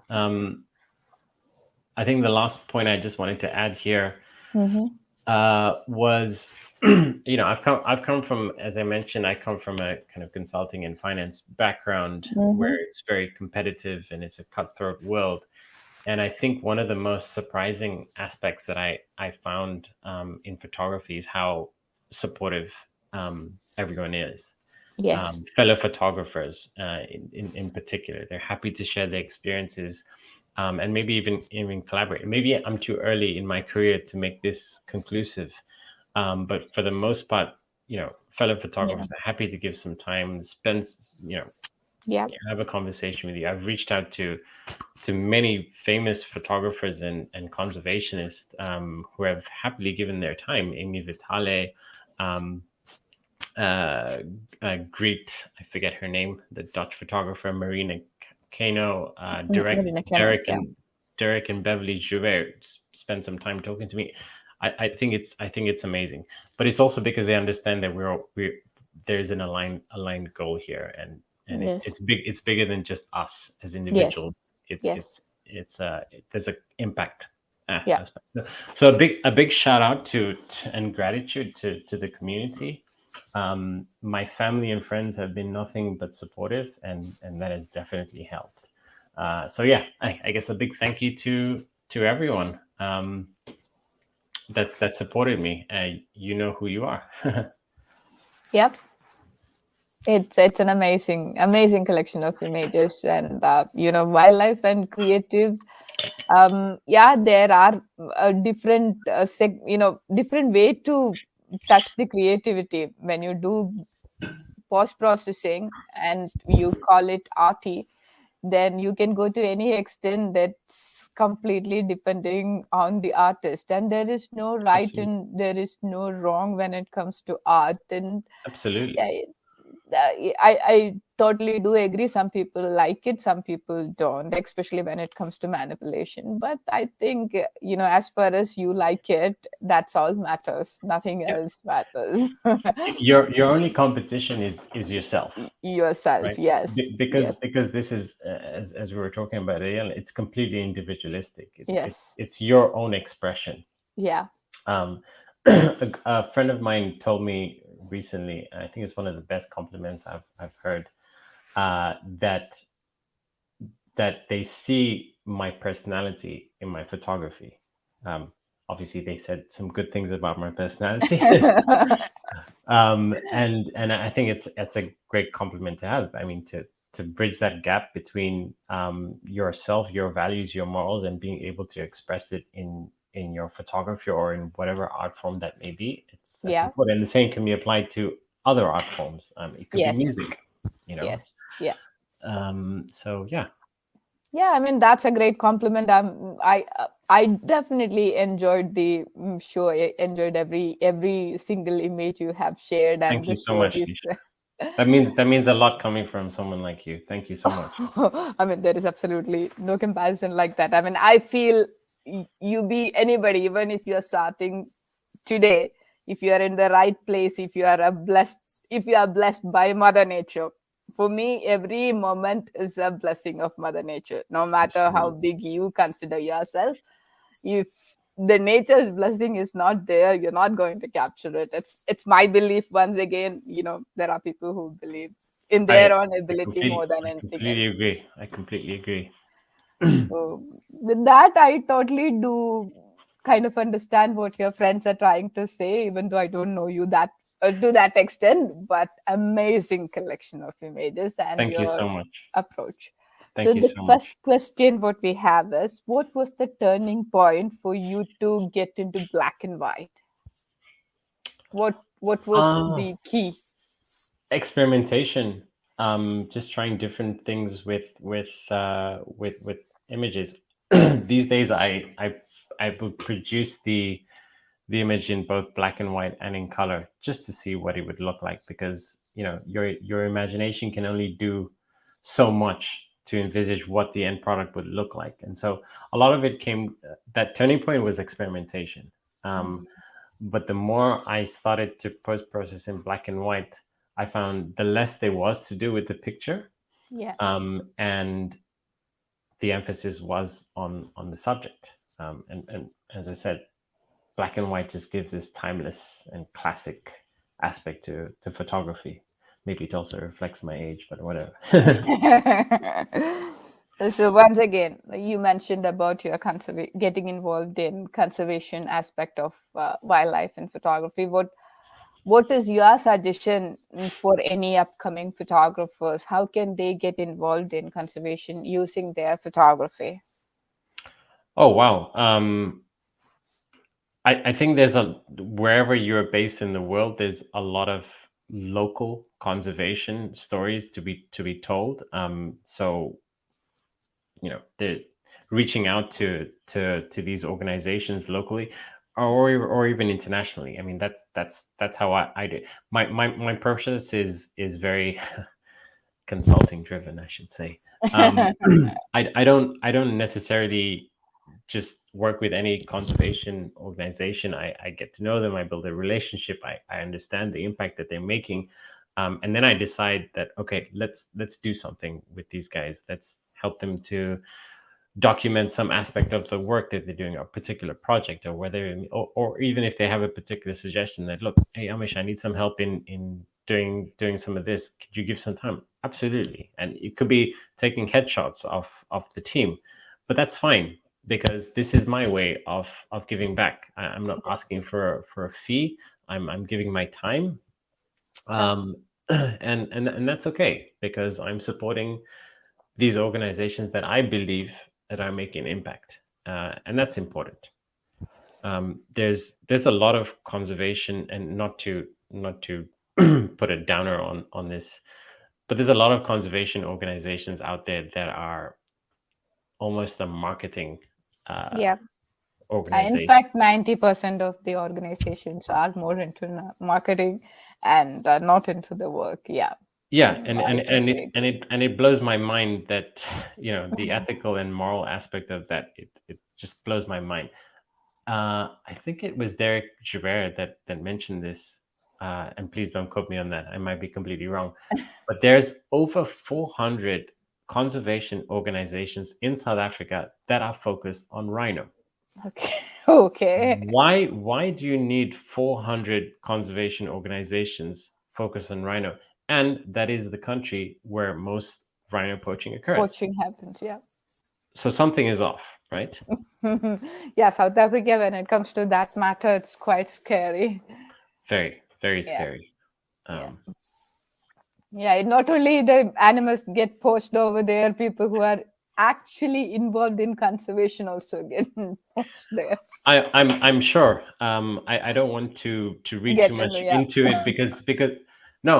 I think the last point I just wanted to add here was, I've come from, as I mentioned, I come from a kind of consulting and finance background where it's very competitive and it's a cutthroat world. And I think one of the most surprising aspects that I found in photography is how supportive everyone is. Yes. Fellow photographers, in particular, they're happy to share their experiences, and maybe even collaborate. Maybe I'm too early in my career to make this conclusive, but for the most part, fellow Yeah. photographers are happy to give some time, spend, Yeah. have a conversation with you. I've reached out to many famous photographers and conservationists who have happily given their time. Amy Vitale, um, uh, Greet, I forget her name, the Dutch photographer Marina Kano, Marina Cannon. Derek Yeah. and Derek and Beverly Joubert spend some time talking to me. I think it's amazing, but it's also because they understand that we're there's an aligned goal here, and Yes. it's big. It's bigger than just us as Yes. individuals. Yes. There's an impact Yeah. aspect. So a big shout out and gratitude to the community. My family and friends have been nothing but supportive, and that has definitely helped. So yeah, I guess a big thank you to everyone that supported me. You know who you are. Yep. It's an amazing collection of images, and wildlife and creative. Yeah, there are different different way to touch the creativity when you do post processing and you call it arty. Then you can go to any extent that's completely depending on the artist, and there is no right Absolutely, and there is no wrong when it comes to art. And absolutely. yeah, I totally do agree. Some people like it, some people don't, especially when it comes to manipulation. But I think, as far as you like it, that's all matters. Nothing Yeah. else matters. Your only competition is yourself, Yourself, right? yes, Because yes, this is as we were talking about earlier, it's completely individualistic. yes, It's your own expression. yeah, Um, a friend of mine told me recently, I think it's one of the best compliments I've heard, that they see my personality in my photography. Um, Obviously, they said some good things about my personality, and I think it's a great compliment to have. I mean, to bridge that gap between yourself, your values, your morals, and being able to express it in your photography or in whatever art form that may be. That's yeah, important. And the same can be applied to other art forms. It could be yes, music, you know. yes, yeah. So yeah, Yeah, I mean that's a great compliment. I definitely enjoyed the show. I enjoyed every single image you have shared and thank the you so much, stories. Nisha. That means a lot coming from someone like you. Thank you so much. I mean, there is absolutely no comparison like that. I mean, I feel you be anybody, even if you are starting today, if you are in the right place, if you are blessed by Mother Nature. For me, every moment is a blessing of Mother Nature, no matter how Absolutely. big you consider yourself. If the nature's blessing is not there, you're not going to capture it. It's my belief. Once again, there are people who believe in I their own I ability more completely than I anything completely else. agree. I completely agree. So with that, I totally do kind of understand what your friends are trying to say, even though I don't know you that to that extent. But amazing collection of images and Thank you so your much. approach. So Thank you the so much. first question what we have is, what was the turning point for you to get into black and white? What was Uh, the key? Experimentation. Just trying different things with images. These days, I would produce the image in both black and white and in color just to see what it would look like, because your imagination can only do so much to envisage what the end product would look like. And so a lot of it came, that turning point was experimentation. um, but the more I started to post process in black and white, I found the less there was to do with the picture, Yeah. and the emphasis was on the subject. And as I said, black and white just gives this timeless and classic aspect to photography. Maybe it also reflects my age, but whatever. So once again, you mentioned about your getting involved in conservation aspect of wildlife and photography. What is your suggestion for any upcoming photographers? How can they get involved in conservation using their photography? Oh wow. I think there's a wherever you're based in the world, there's a lot of local conservation stories to be told. So they're reaching out to these organizations locally, or even internationally. I mean, that's how I do. My process is very consulting driven, I should say. Um, I don't necessarily just work with any conservation organization. I get to know them. I build a relationship. I understand the impact that they're making, and then I decide that okay, let's do something with these guys. Let's help them to document some aspect of the work that they're doing, a particular project, or whether, or even if they have a particular suggestion that, look, hey Amish, I need some help in doing some of this. Could you give some time? Absolutely. And it could be taking headshots of the team, but that's fine because this is my way of giving back. I'm not asking for a fee. I'm giving my time, Yeah. um, and that's okay because I'm supporting these organizations that I believe that are making an impact, and that's important. There's a lot of conservation, and not to put a downer on this, but there's a lot of conservation organizations out there that are almost a marketing uh, Yeah. In organization. fact, 90% of the organizations are more into marketing and not into the work. Yeah. Yeah, and I and and totally it and agree. it and it blows my mind that the ethical and moral aspect of that, it just blows my mind. I think it was Derek Javert that mentioned this, and please don't quote me on that. I might be completely wrong, but there's over 400 conservation organizations in South Africa that are focused on rhino. Okay. Okay. Why do you need 400 conservation organizations focused on rhino? And that is the country where most rhino poaching occurs. Poaching happens. Yeah. So something is off, right? Yeah. South Africa, when it comes to that matter, it's quite scary. Very, very Yeah. scary. Yeah. Um, Yeah, not only the animals get poached over there, people who are actually involved in conservation also get poached there. I'm sure. I don't want to read too Get to know, much yeah. into it because no,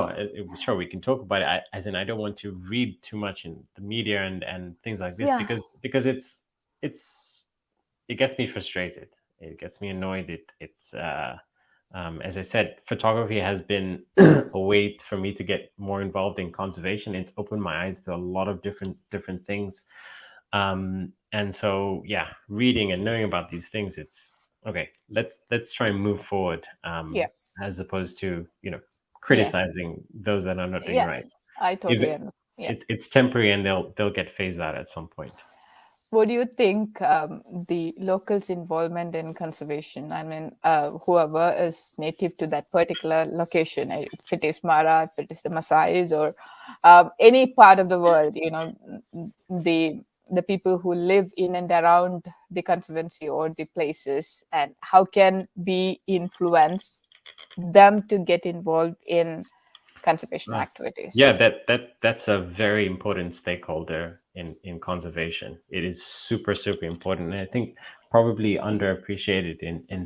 sure we can talk about it. As in, I don't want to read too much in the media and things like this Yeah. because it's it gets me frustrated. It gets me annoyed. It's as I said, photography has been a way for me to get more involved in conservation. It's opened my eyes to a lot of different things, and so yeah, reading and knowing about these things, it's okay. Let's try and move forward, Yeah. as opposed to Yeah. criticizing those that are not doing Yeah. right. I If totally understand. Yeah. it's temporary and they'll get phased out at some point. What do you think the locals' involvement in conservation? I mean, whoever is native to that particular location, if it is Mara, if it is the Maasais, or any part of the world, the the people who live in and around the conservancy or the places, and how can we influence them to get involved in conservation Uh, activities? yeah, that's a very important stakeholder in conservation. It is super important, and I think probably underappreciated in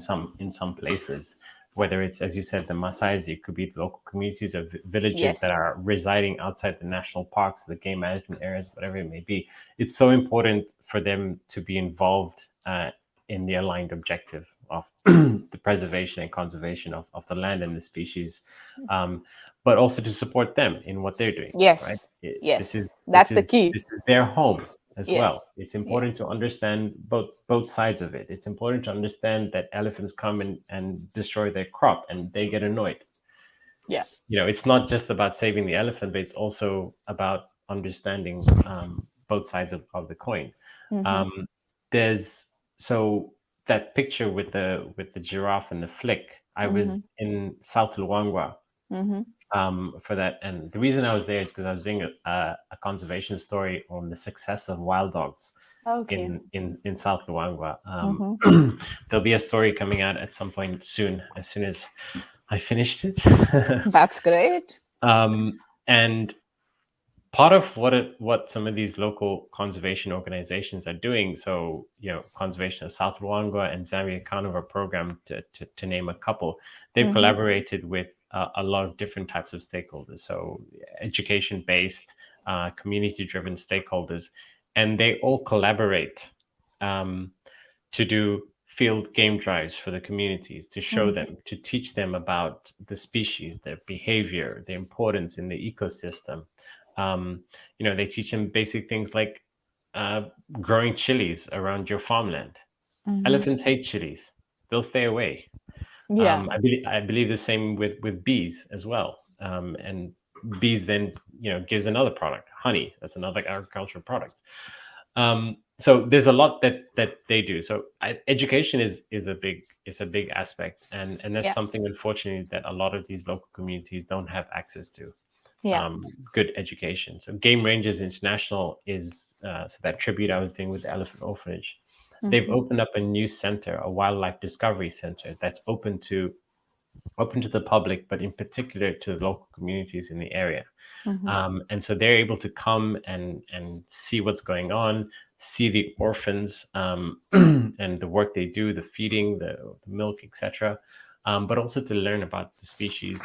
some places. Whether it's, as you said, the Maasais, it could be the local communities of villages that Yes. are residing outside the national parks, the game management areas, whatever it may be. It's so important for them to be involved in the aligned objective of the preservation and conservation of the land and the species. Um, but also to support them in what they're doing. Right? Yes. This Yes. is this That's the is key. this is their home as Yes. well. It's Yeah. important to understand both sides of it. It's important to understand that elephants come and destroy their crop and they get annoyed. Yeah. It's not just about saving the elephant, but it's also about understanding both sides of the coin. Mm-hmm. Um, there's so that picture with the giraffe and the flick. I Mm-hmm. was in South Luangwa Mm-hmm. for that. And the reason I was there is because I was doing a conservation story on the success of wild dogs Okay. in South Luangwa. Mm-hmm. There'll be a story coming out at some point soon, as soon as I finished it. That's great. um, and part of what some of these local conservation organizations are doing. So, Conservation of South Luangwa and Zambia Carnivore Program, to name a couple, they've Mm-hmm. collaborated with a lot of different types of stakeholders. So, education based, community driven stakeholders, and they all collaborate um, to do field game drives for the communities, to show Mm-hmm. them, to teach them about the species, their behavior, the importance in the ecosystem. um, they teach them basic things like uh, growing chilies around your farmland. Mm-hmm. Elephants hate chilies; they'll stay away. Yeah. I believe the same with bees as well. And bees then gives another product, honey. That's another agricultural product. So there's a lot that they do. So education is a big aspect, and that's Yeah. something, unfortunately, that a lot of these local communities don't have access to. Yeah. Good education. So Game Rangers International is so that tribute I was doing with the Elephant Orphanage. They've Mm-hmm. opened up a new center, a wildlife discovery center, that's open to the public, but in particular to the local communities in the area. Mm-hmm. And so they're able to come and see what's going on, see the orphans, and the work they do, the feeding, the milk, etc. But also to learn about the species,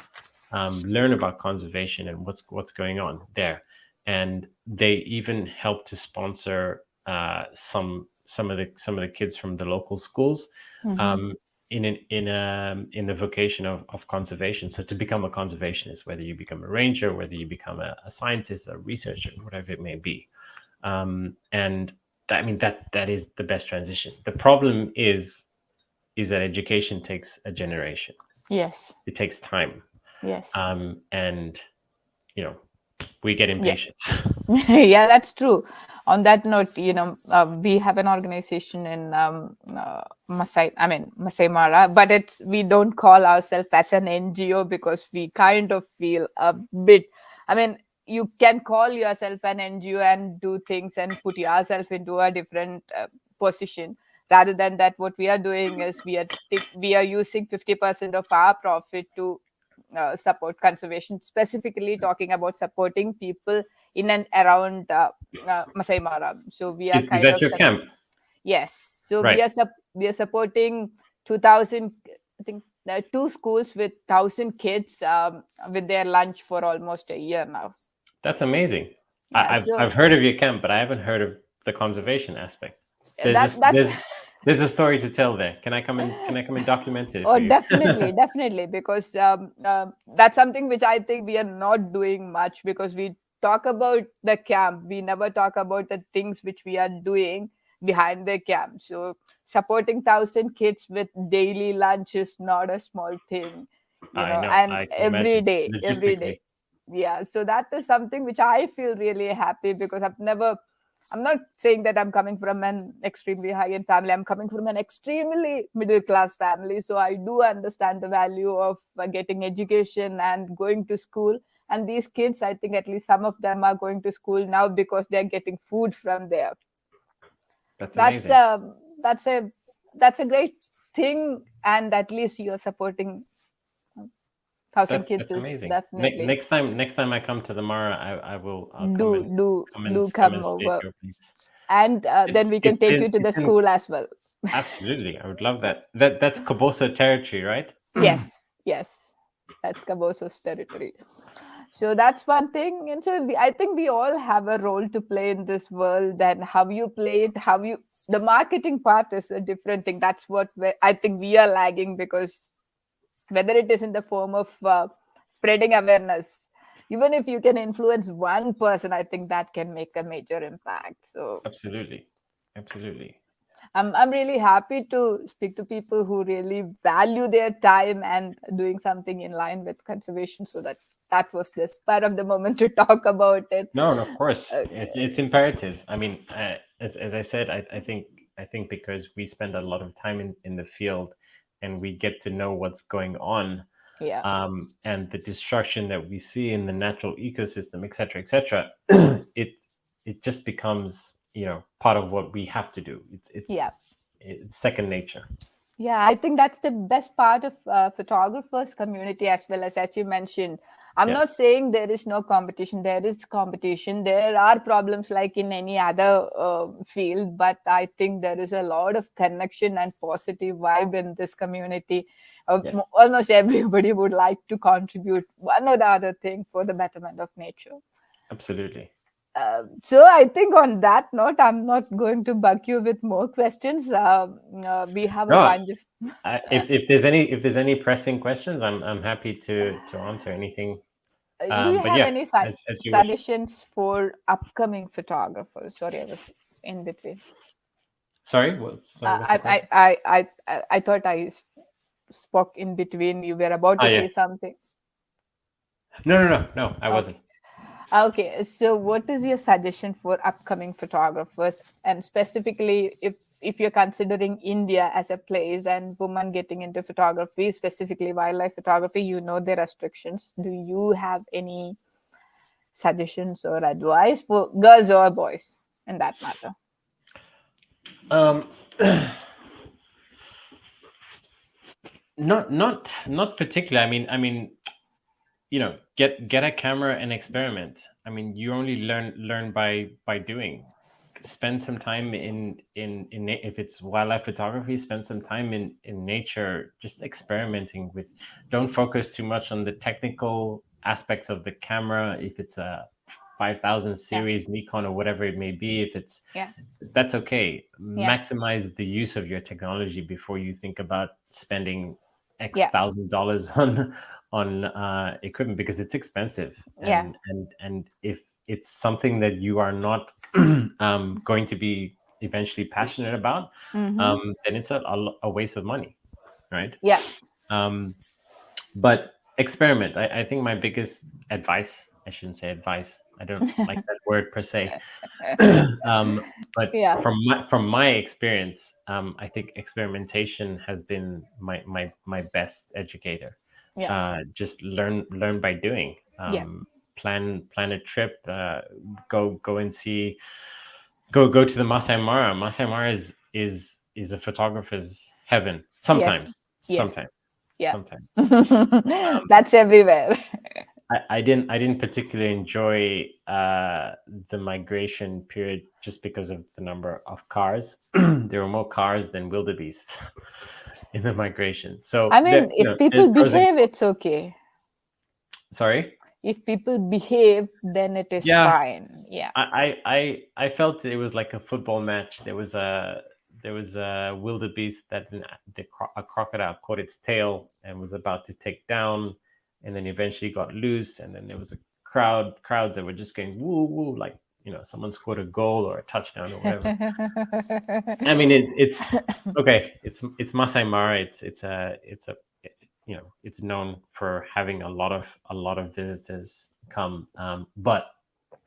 learn about conservation and what's going on there. And they even help to sponsor some of the kids from the local schools, Mm-hmm. um, in the vocation of conservation. So to become a conservationist, whether you become a ranger, whether you become a scientist, a researcher, whatever it may be, and that is the best transition. The problem is that education takes a generation. Yes. It takes time, Yes. and you know we get Yeah. impatient. Yeah, that's true. On that note, we have an organization in Masai Mara, but we don't call ourselves as an NGO because we kind of feel a bit. I mean, you can call yourself an NGO and do things and put yourself into a different position. Rather than that, what we are doing is we are using 50% of our profit to support conservation, specifically talking about supporting people in and around Masai Mara. So we are Is kind that of your camp? yes. So Right. we are supporting 2,000. I think there are two schools with 1,000 kids with their lunch for almost a year now. That's amazing. Yeah. I've heard of your camp, but I haven't heard of the conservation aspect. There's that this that's there's a story to tell there. Can I come and document it Oh, for you? definitely, definitely, because that's something which I think we are not doing much because we talk about the camp, we never talk about the things which we are doing behind the camp. So supporting 1,000 kids with daily lunch is not a small thing, I know. and I can imagine every logistically. day. Yeah, so that is something which I feel really happy because I'm not saying that I'm coming from an extremely high end family. I'm coming from an extremely middle class family. So I do understand the value of getting education and going to school. And these kids, I think at least some of them are going to school now because they're getting food from there. That's That's amazing. a that's a that's a great thing. And at least you're supporting 1,000 kids That's is amazing. definitely Next time I come to the Mara, I'll do come and do come and do come come and stay at over, your place. and then It's we can it's take in you to the it's in school as well. Absolutely. I would love that. That's Koboso territory, right? Yes, yes, that's Caboso's territory. So that's one thing. And so I think we all have a role to play in this world. And how you play it, the marketing part is a different thing. That's what I think we are lagging because whether it is in the form of spreading awareness, even if you can influence one person, I think that can make a major impact. So Absolutely. Absolutely. I'm really happy to speak to people who really value their time and doing something in line with conservation. So that was the spur of the moment to talk about it. No, and of course, Okay. it's imperative. I mean, as I said, I think because we spend a lot of time in the field, and we get to know what's going on, Yeah. and the destruction that we see in the natural ecosystem, etc., etc. it it just becomes part of what we have to do. Yeah. It's second nature. Yeah, I think that's the best part of photographers community as well as you mentioned. I'm not Yes. saying there is no competition. There is competition. There are problems like in any other field, but I think there is a lot of connection and positive vibe in this community. Yes. Almost everybody would like to contribute one or the other thing for the betterment of nature. Absolutely. So I think on that note, I'm not going to bug you with more questions. We have a No, bunch of. if there's any pressing questions, I'm happy to answer anything. Do you But have yeah, any as you wish. suggestions for upcoming photographers? Sorry, I was in between. Sorry, what's the question? I thought spoke in between. You were about Ah, to yeah. say something. No, I Okay. wasn't. Okay. So, what is your suggestion for upcoming photographers, and specifically if you're considering India as a place and women getting into photography, specifically wildlife photography, you know the restrictions. Do you have any suggestions or advice for girls or boys in that matter? Um, not particularly. I mean, get a camera and experiment. I mean, you only learn by doing. Spend some time if it's wildlife photography, spend some time in nature, just experimenting with. Don't focus too much on the technical aspects of the camera. If it's a 5000 Yeah, series Nikon or whatever it may be, if it's yeah, that's okay. yeah, Maximize the use of your technology before you think about spending X yeah, $1,000 on equipment, because it's expensive. yeah. And if it's something that you are not going to be eventually passionate about, Mm-hmm. then it's a waste of money, right? Yeah. Um, but experiment. I think my biggest advice, I shouldn't say advice, I don't like that word per se. But Yeah, from my experience, I think experimentation has been my best educator. yeah, Just learn by doing. yeah. Plan a trip. Go and see. Go to the Masai Mara. Masai Mara is a photographer's heaven. Yes, Sometimes, yes, sometimes, yeah. sometimes. That's everywhere. I didn't particularly enjoy the migration period just because of the number of cars. There were more cars than wildebeest in the migration. I So mean, if there's people pros and behave, cons. it's okay. Sorry. If people behave, then it is Yeah, fine. Yeah. I felt it was like a football match. There was a wildebeest that a crocodile caught its tail and was about to take down, and then eventually got loose. And then there was a crowds that were just going woo woo, like someone scored a goal or a touchdown or whatever. I mean, it's okay. It's Masai Mara. It's a it's known for having a lot of visitors come, but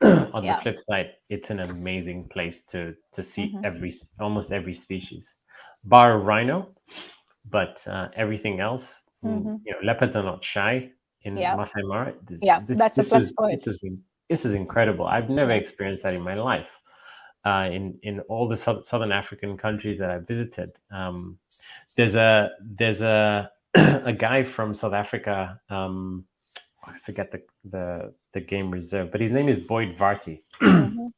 on the Yeah. flip side, it's an amazing place to see Hmm. almost every species, bar rhino, but everything else. Hmm. Leopards are not shy in Yeah. Masai Mara. This Yeah. this That's a this plus was point. this was this is incredible. I've never Yeah. experienced that in my life. In all the southern African countries that I visited, there's a a guy from South Africa. I forget the game reserve, but his name is Boyd Varty, Hmm.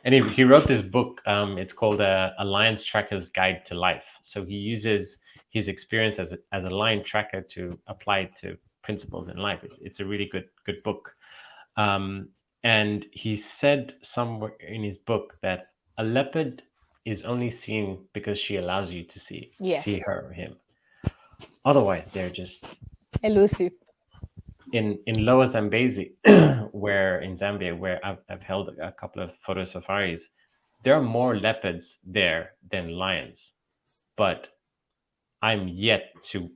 and he wrote this book. It's called a Lions Tracker's Guide to Life. So he uses his experience as a lion tracker to apply it to principles in life. It's a really good book. Um, and he said somewhere in his book that a leopard is only seen because she allows you to see Yes. her or him. Otherwise, they're just Elusive. in Lower Zambezi, where in Zambia, where I've held a couple of photo safaris. There are more leopards there than lions, but I'm yet to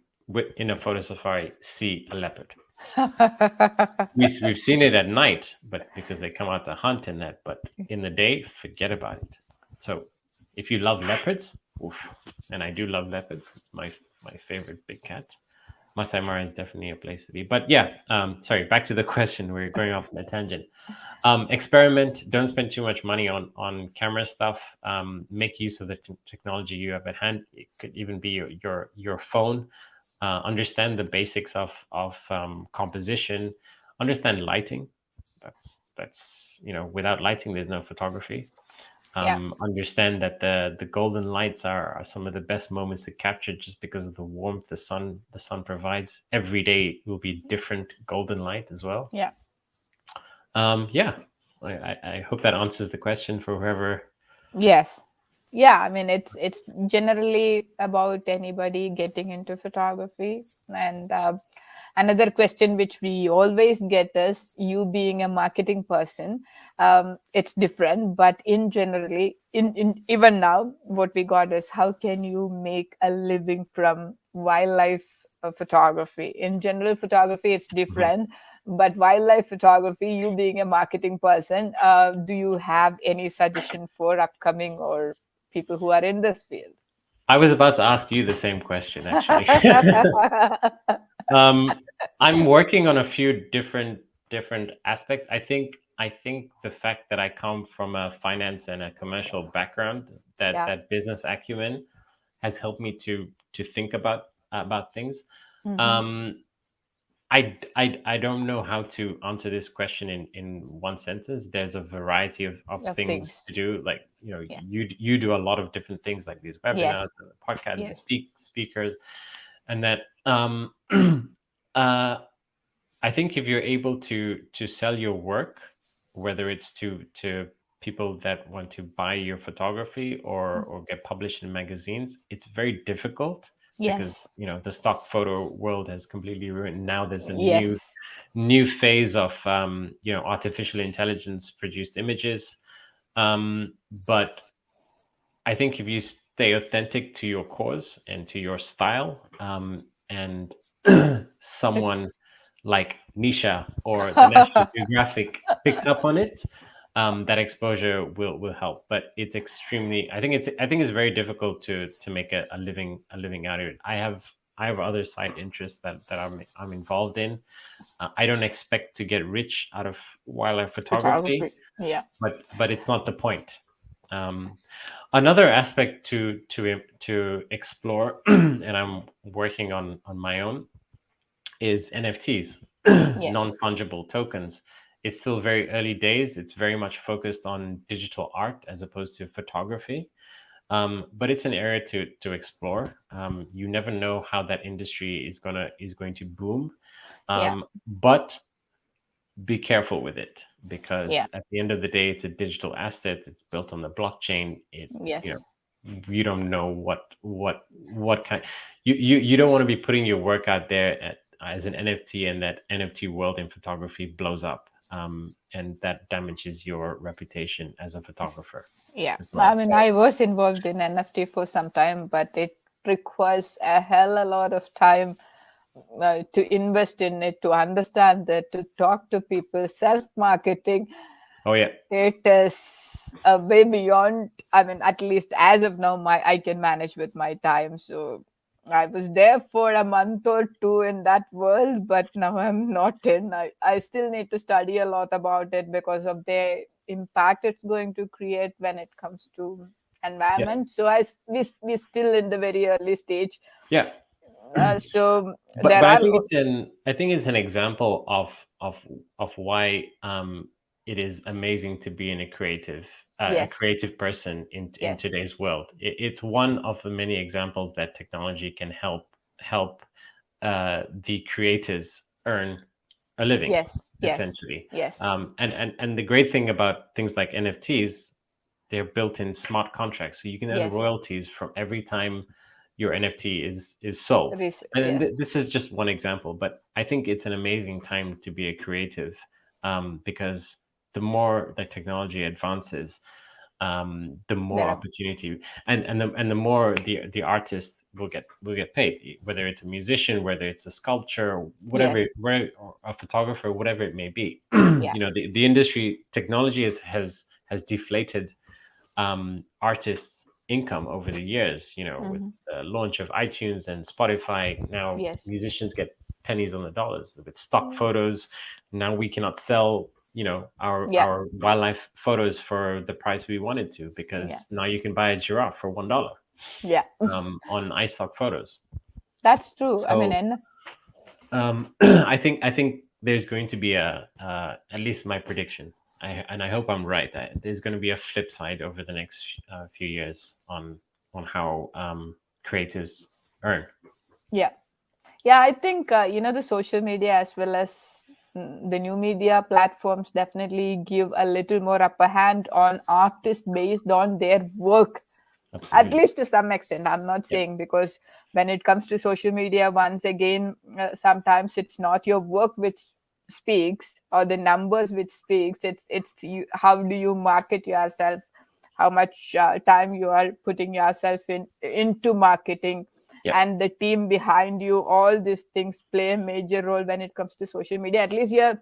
in a photo safari see a leopard. We've seen it at night, but because they come out to hunt and that, but in the day, forget about it. So if you love leopards, oof, and I do love leopards, it's my favorite big cat. Masai Mara is definitely a place to be. But yeah, sorry, back to the question. We're going off on a tangent. Experiment. Don't spend too much money on camera stuff. Make use of the technology you have at hand. It could even be your phone. understand the basics of composition, understand lighting. That's without lighting, there's no photography. Yeah. Understand that the golden lights are some of the best moments to capture, just because of the warmth the sun provides. Every day will be different golden light as well. Yeah. Yeah, I hope that answers the question for whoever. Yes. Yeah, I mean it's generally about anybody getting into photography. And another question which we always get is, you being a marketing person, it's different, but in generally, in even now, what we got is, how can you make a living from wildlife photography? In general photography, it's Mhm. different, but wildlife photography, you being a marketing person, do you have any suggestion for upcoming or people who are in this field? I was about to ask you the same question, actually. um, I'm working on a few different aspects. I think the fact that I come from a finance and a commercial background, that Yeah. that business acumen has helped me to think about things. Hmm. Um, I don't know how to answer this question in one sentence. There's a variety of Of things things. to do. Like, Yeah. you do a lot of different things, like these Yes. webinars and the podcast and the Yes. speakers, and that uh, I think if you're able to sell your work, whether it's to people that want to buy your photography, or get published in magazines, it's very difficult, because Yes. the stock photo world has completely ruined. Now there's a new Yes. new phase of artificial intelligence produced images. But I think if you stay authentic to your cause and to your style, and It's someone like Nisha or the National Geographic picks up on it, that exposure will help. But it's extremely. I think it's very difficult to make a living out of it. I have other side interests that I'm involved in. I don't expect to get rich out of wildlife photography, photography. Yeah. but it's not the point. Um, Another aspect to explore, and I'm working on my own, is NFTs, Yes. non-fungible tokens. It's still very early days. It's very much focused on digital art as opposed to photography. But it's an area to explore. You never know how that industry is going to boom. Yeah. But be careful with it, Yeah. because at the end of the day, it's a digital asset. It's built on the blockchain. You Yes. know, you don't know what kind. You don't want to be putting your work out there as an NFT, and that NFT world in photography blows up, and that damages your reputation as a photographer Yeah. as I well. mean, So I was involved in NFT for some time, but it requires a hell a lot of time to invest in it, to understand it, to talk to people, self marketing. oh yeah, It is way beyond. I mean, at least as of now, my I can manage with my time. So I was there for a month or two in that world, but now I'm not in. I still need to study a lot about it because of the impact it's going to create when it comes to yeah, environment. So we still in the very early stage. yeah. So but there but I are think it's an example of why it is amazing to be in a yes, creative person in yes, today's world. It's one of the many examples that technology can help the creators earn a living, yes, yes, essentially. yes, And the great thing about things like NFTs, they're built in smart contracts, so you can earn yes, royalties from every time your NFT is sold. And yes, this is just one example, but I think it's an amazing time to be a creative, because the more that technology advances, the more there are, opportunity, and the more the artist will get paid, whether it's a musician, whether it's a sculptor, yes, or a photographer, whatever it may be. yeah, The industry technology has deflated artists' income over the years. With hmm, the launch of iTunes and Spotify, now yes, musicians get pennies on the dollars with stock photos. Now we cannot sell, our yeah, our wildlife photos for the price we wanted to, yeah, because now you can buy a giraffe for $1 yeah, on iStock photos. That's true. I mean, So and I think there's going to be a at least my prediction. And I hope I'm right. There's going to be a flip side over the next few years on how creatives earn. yeah. Yeah, I think the social media as well as the new media platforms definitely give a little more upper hand on artists based on their work, at Absolutely. least to some extent. I'm not Yep. saying, because when it comes to social media, once again, sometimes it's not your work which speaks or the numbers which speaks. It's you, how do you market yourself, how much time you are putting yourself into marketing, Yep. and the team behind you. All these things play a major role when it comes to social media. At least you're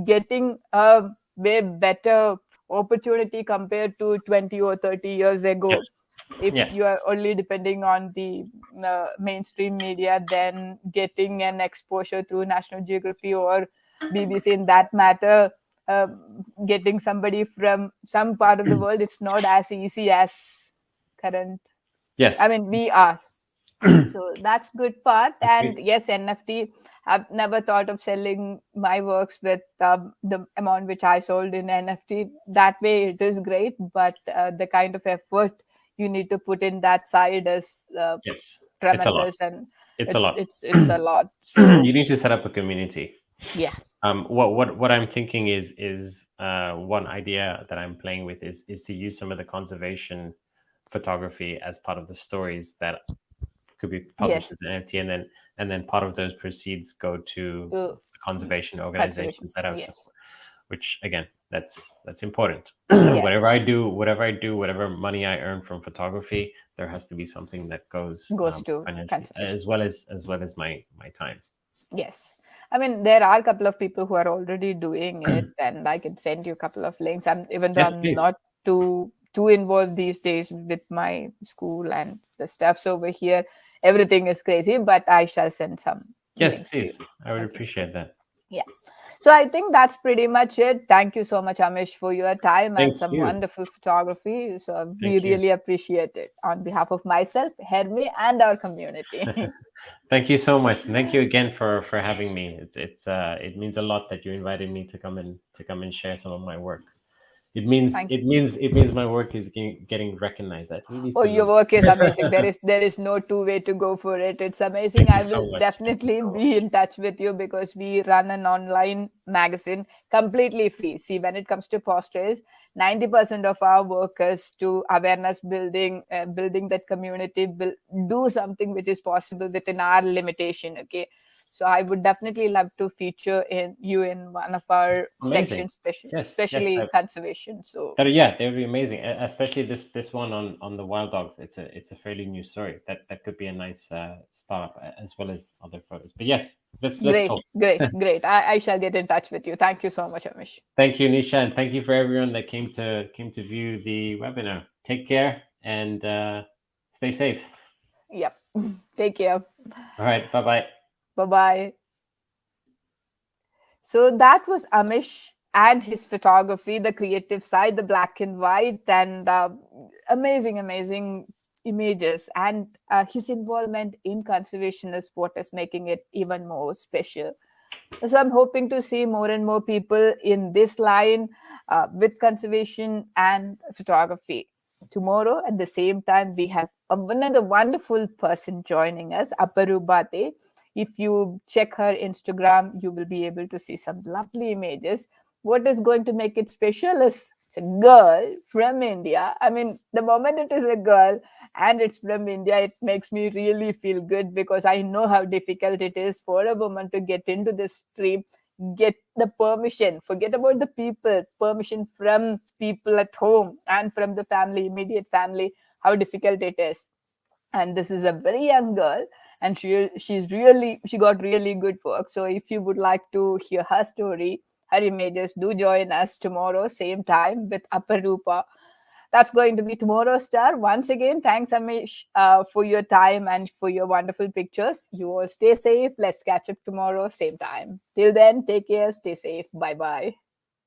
getting a way better opportunity compared to 20 or 30 years ago. Yes. If Yes. you are only depending on the mainstream media, then getting an exposure through National Geography or BBC, in that matter, uh, getting somebody from some part of the world, it's not as easy as current. I Yes. mean, we are. So that's good part. And Agree. yes, NFT, I've never thought of selling my works with the amount which I sold in NFT. That way it is great, but the kind of effort you need to put in that side is Yes. It's a lot. tremendous, and It's a it's lot. it's it's a lot. You So need to set up a community. yeah. What I'm thinking is one idea that I'm playing with is to use some of the conservation photography as part of the stories that could be published as Yes. an NFT, and then part of those proceeds go to uh, the conservation Conservation. organizations that I was Yes. support. Which again, that's important. Yes. Whatever money I earn from photography, there has to be something that goes Goes to financially, conservation. as well as my time. Yes. I mean, there are a couple of people who are already doing it, and I can send you a couple of links. Even though Yes, I'm please. not too involved these days with my school and the stuffs over here, everything is crazy. But I shall send some Yes, links to you. please. I would Okay. appreciate that. Yeah. So I think that's pretty much it. Thank you so much, Amish, for your time and Thank some you. wonderful photography. So we Thank you. really appreciate it on behalf of myself, Hermi, and our community. Thank you so much. And thank you again for having me. It means a lot that you invited me to come and share some of my work. Thank It means my work is getting recognized at least Oh, a your little. work is amazing. There is no two way to go for it. It's amazing. Thank you I so will much. Thank you definitely so be much. in touch with you because we run an online magazine completely free. See, when it comes to posters, 90% of our work is to awareness building, building that community, do something which is possible within our limitation. Okay. So I would definitely love to feature in you in one of our Amazing. sections, Yes, yes. especially conservation. So Yeah, they would be amazing. Especially this one on the wild dogs. It's a fairly new story. That could be a nice start as well as other photos. But yes, let's great, talk. great, great. I shall get in touch with you. Thank you so much, Amish. Thank you, Nisha, and thank you for everyone that came to view the webinar. Take care and stay safe. Yep. Take care. All right, bye bye. Bye bye. So that was Amish and his photography, the creative side, the black and white, and amazing, amazing images. And his involvement in conservation is what is making it even more special. So I'm hoping to see more and more people in this line with conservation and photography. Tomorrow, at the same time, we have another wonderful person joining us, Aparubate. If you check her Instagram, you will be able to see some lovely images. What is going to make it special is it's a girl from India. I mean, the moment it is a girl and it's from India, it makes me really feel good because I know how difficult it is for a woman to get into this stream, get the permission, forget about the people, permission from people at home and from the family, immediate family, how difficult it is. And this is a very young girl, and she got really good work. So if you would like to hear her story, her images, do join us tomorrow same time with Aparupa. That's going to be tomorrow's star. Once again, thanks, Amish, for your time and for your wonderful pictures. You all stay safe. Let's catch up tomorrow, same time. Till then, take care, stay safe. Bye bye.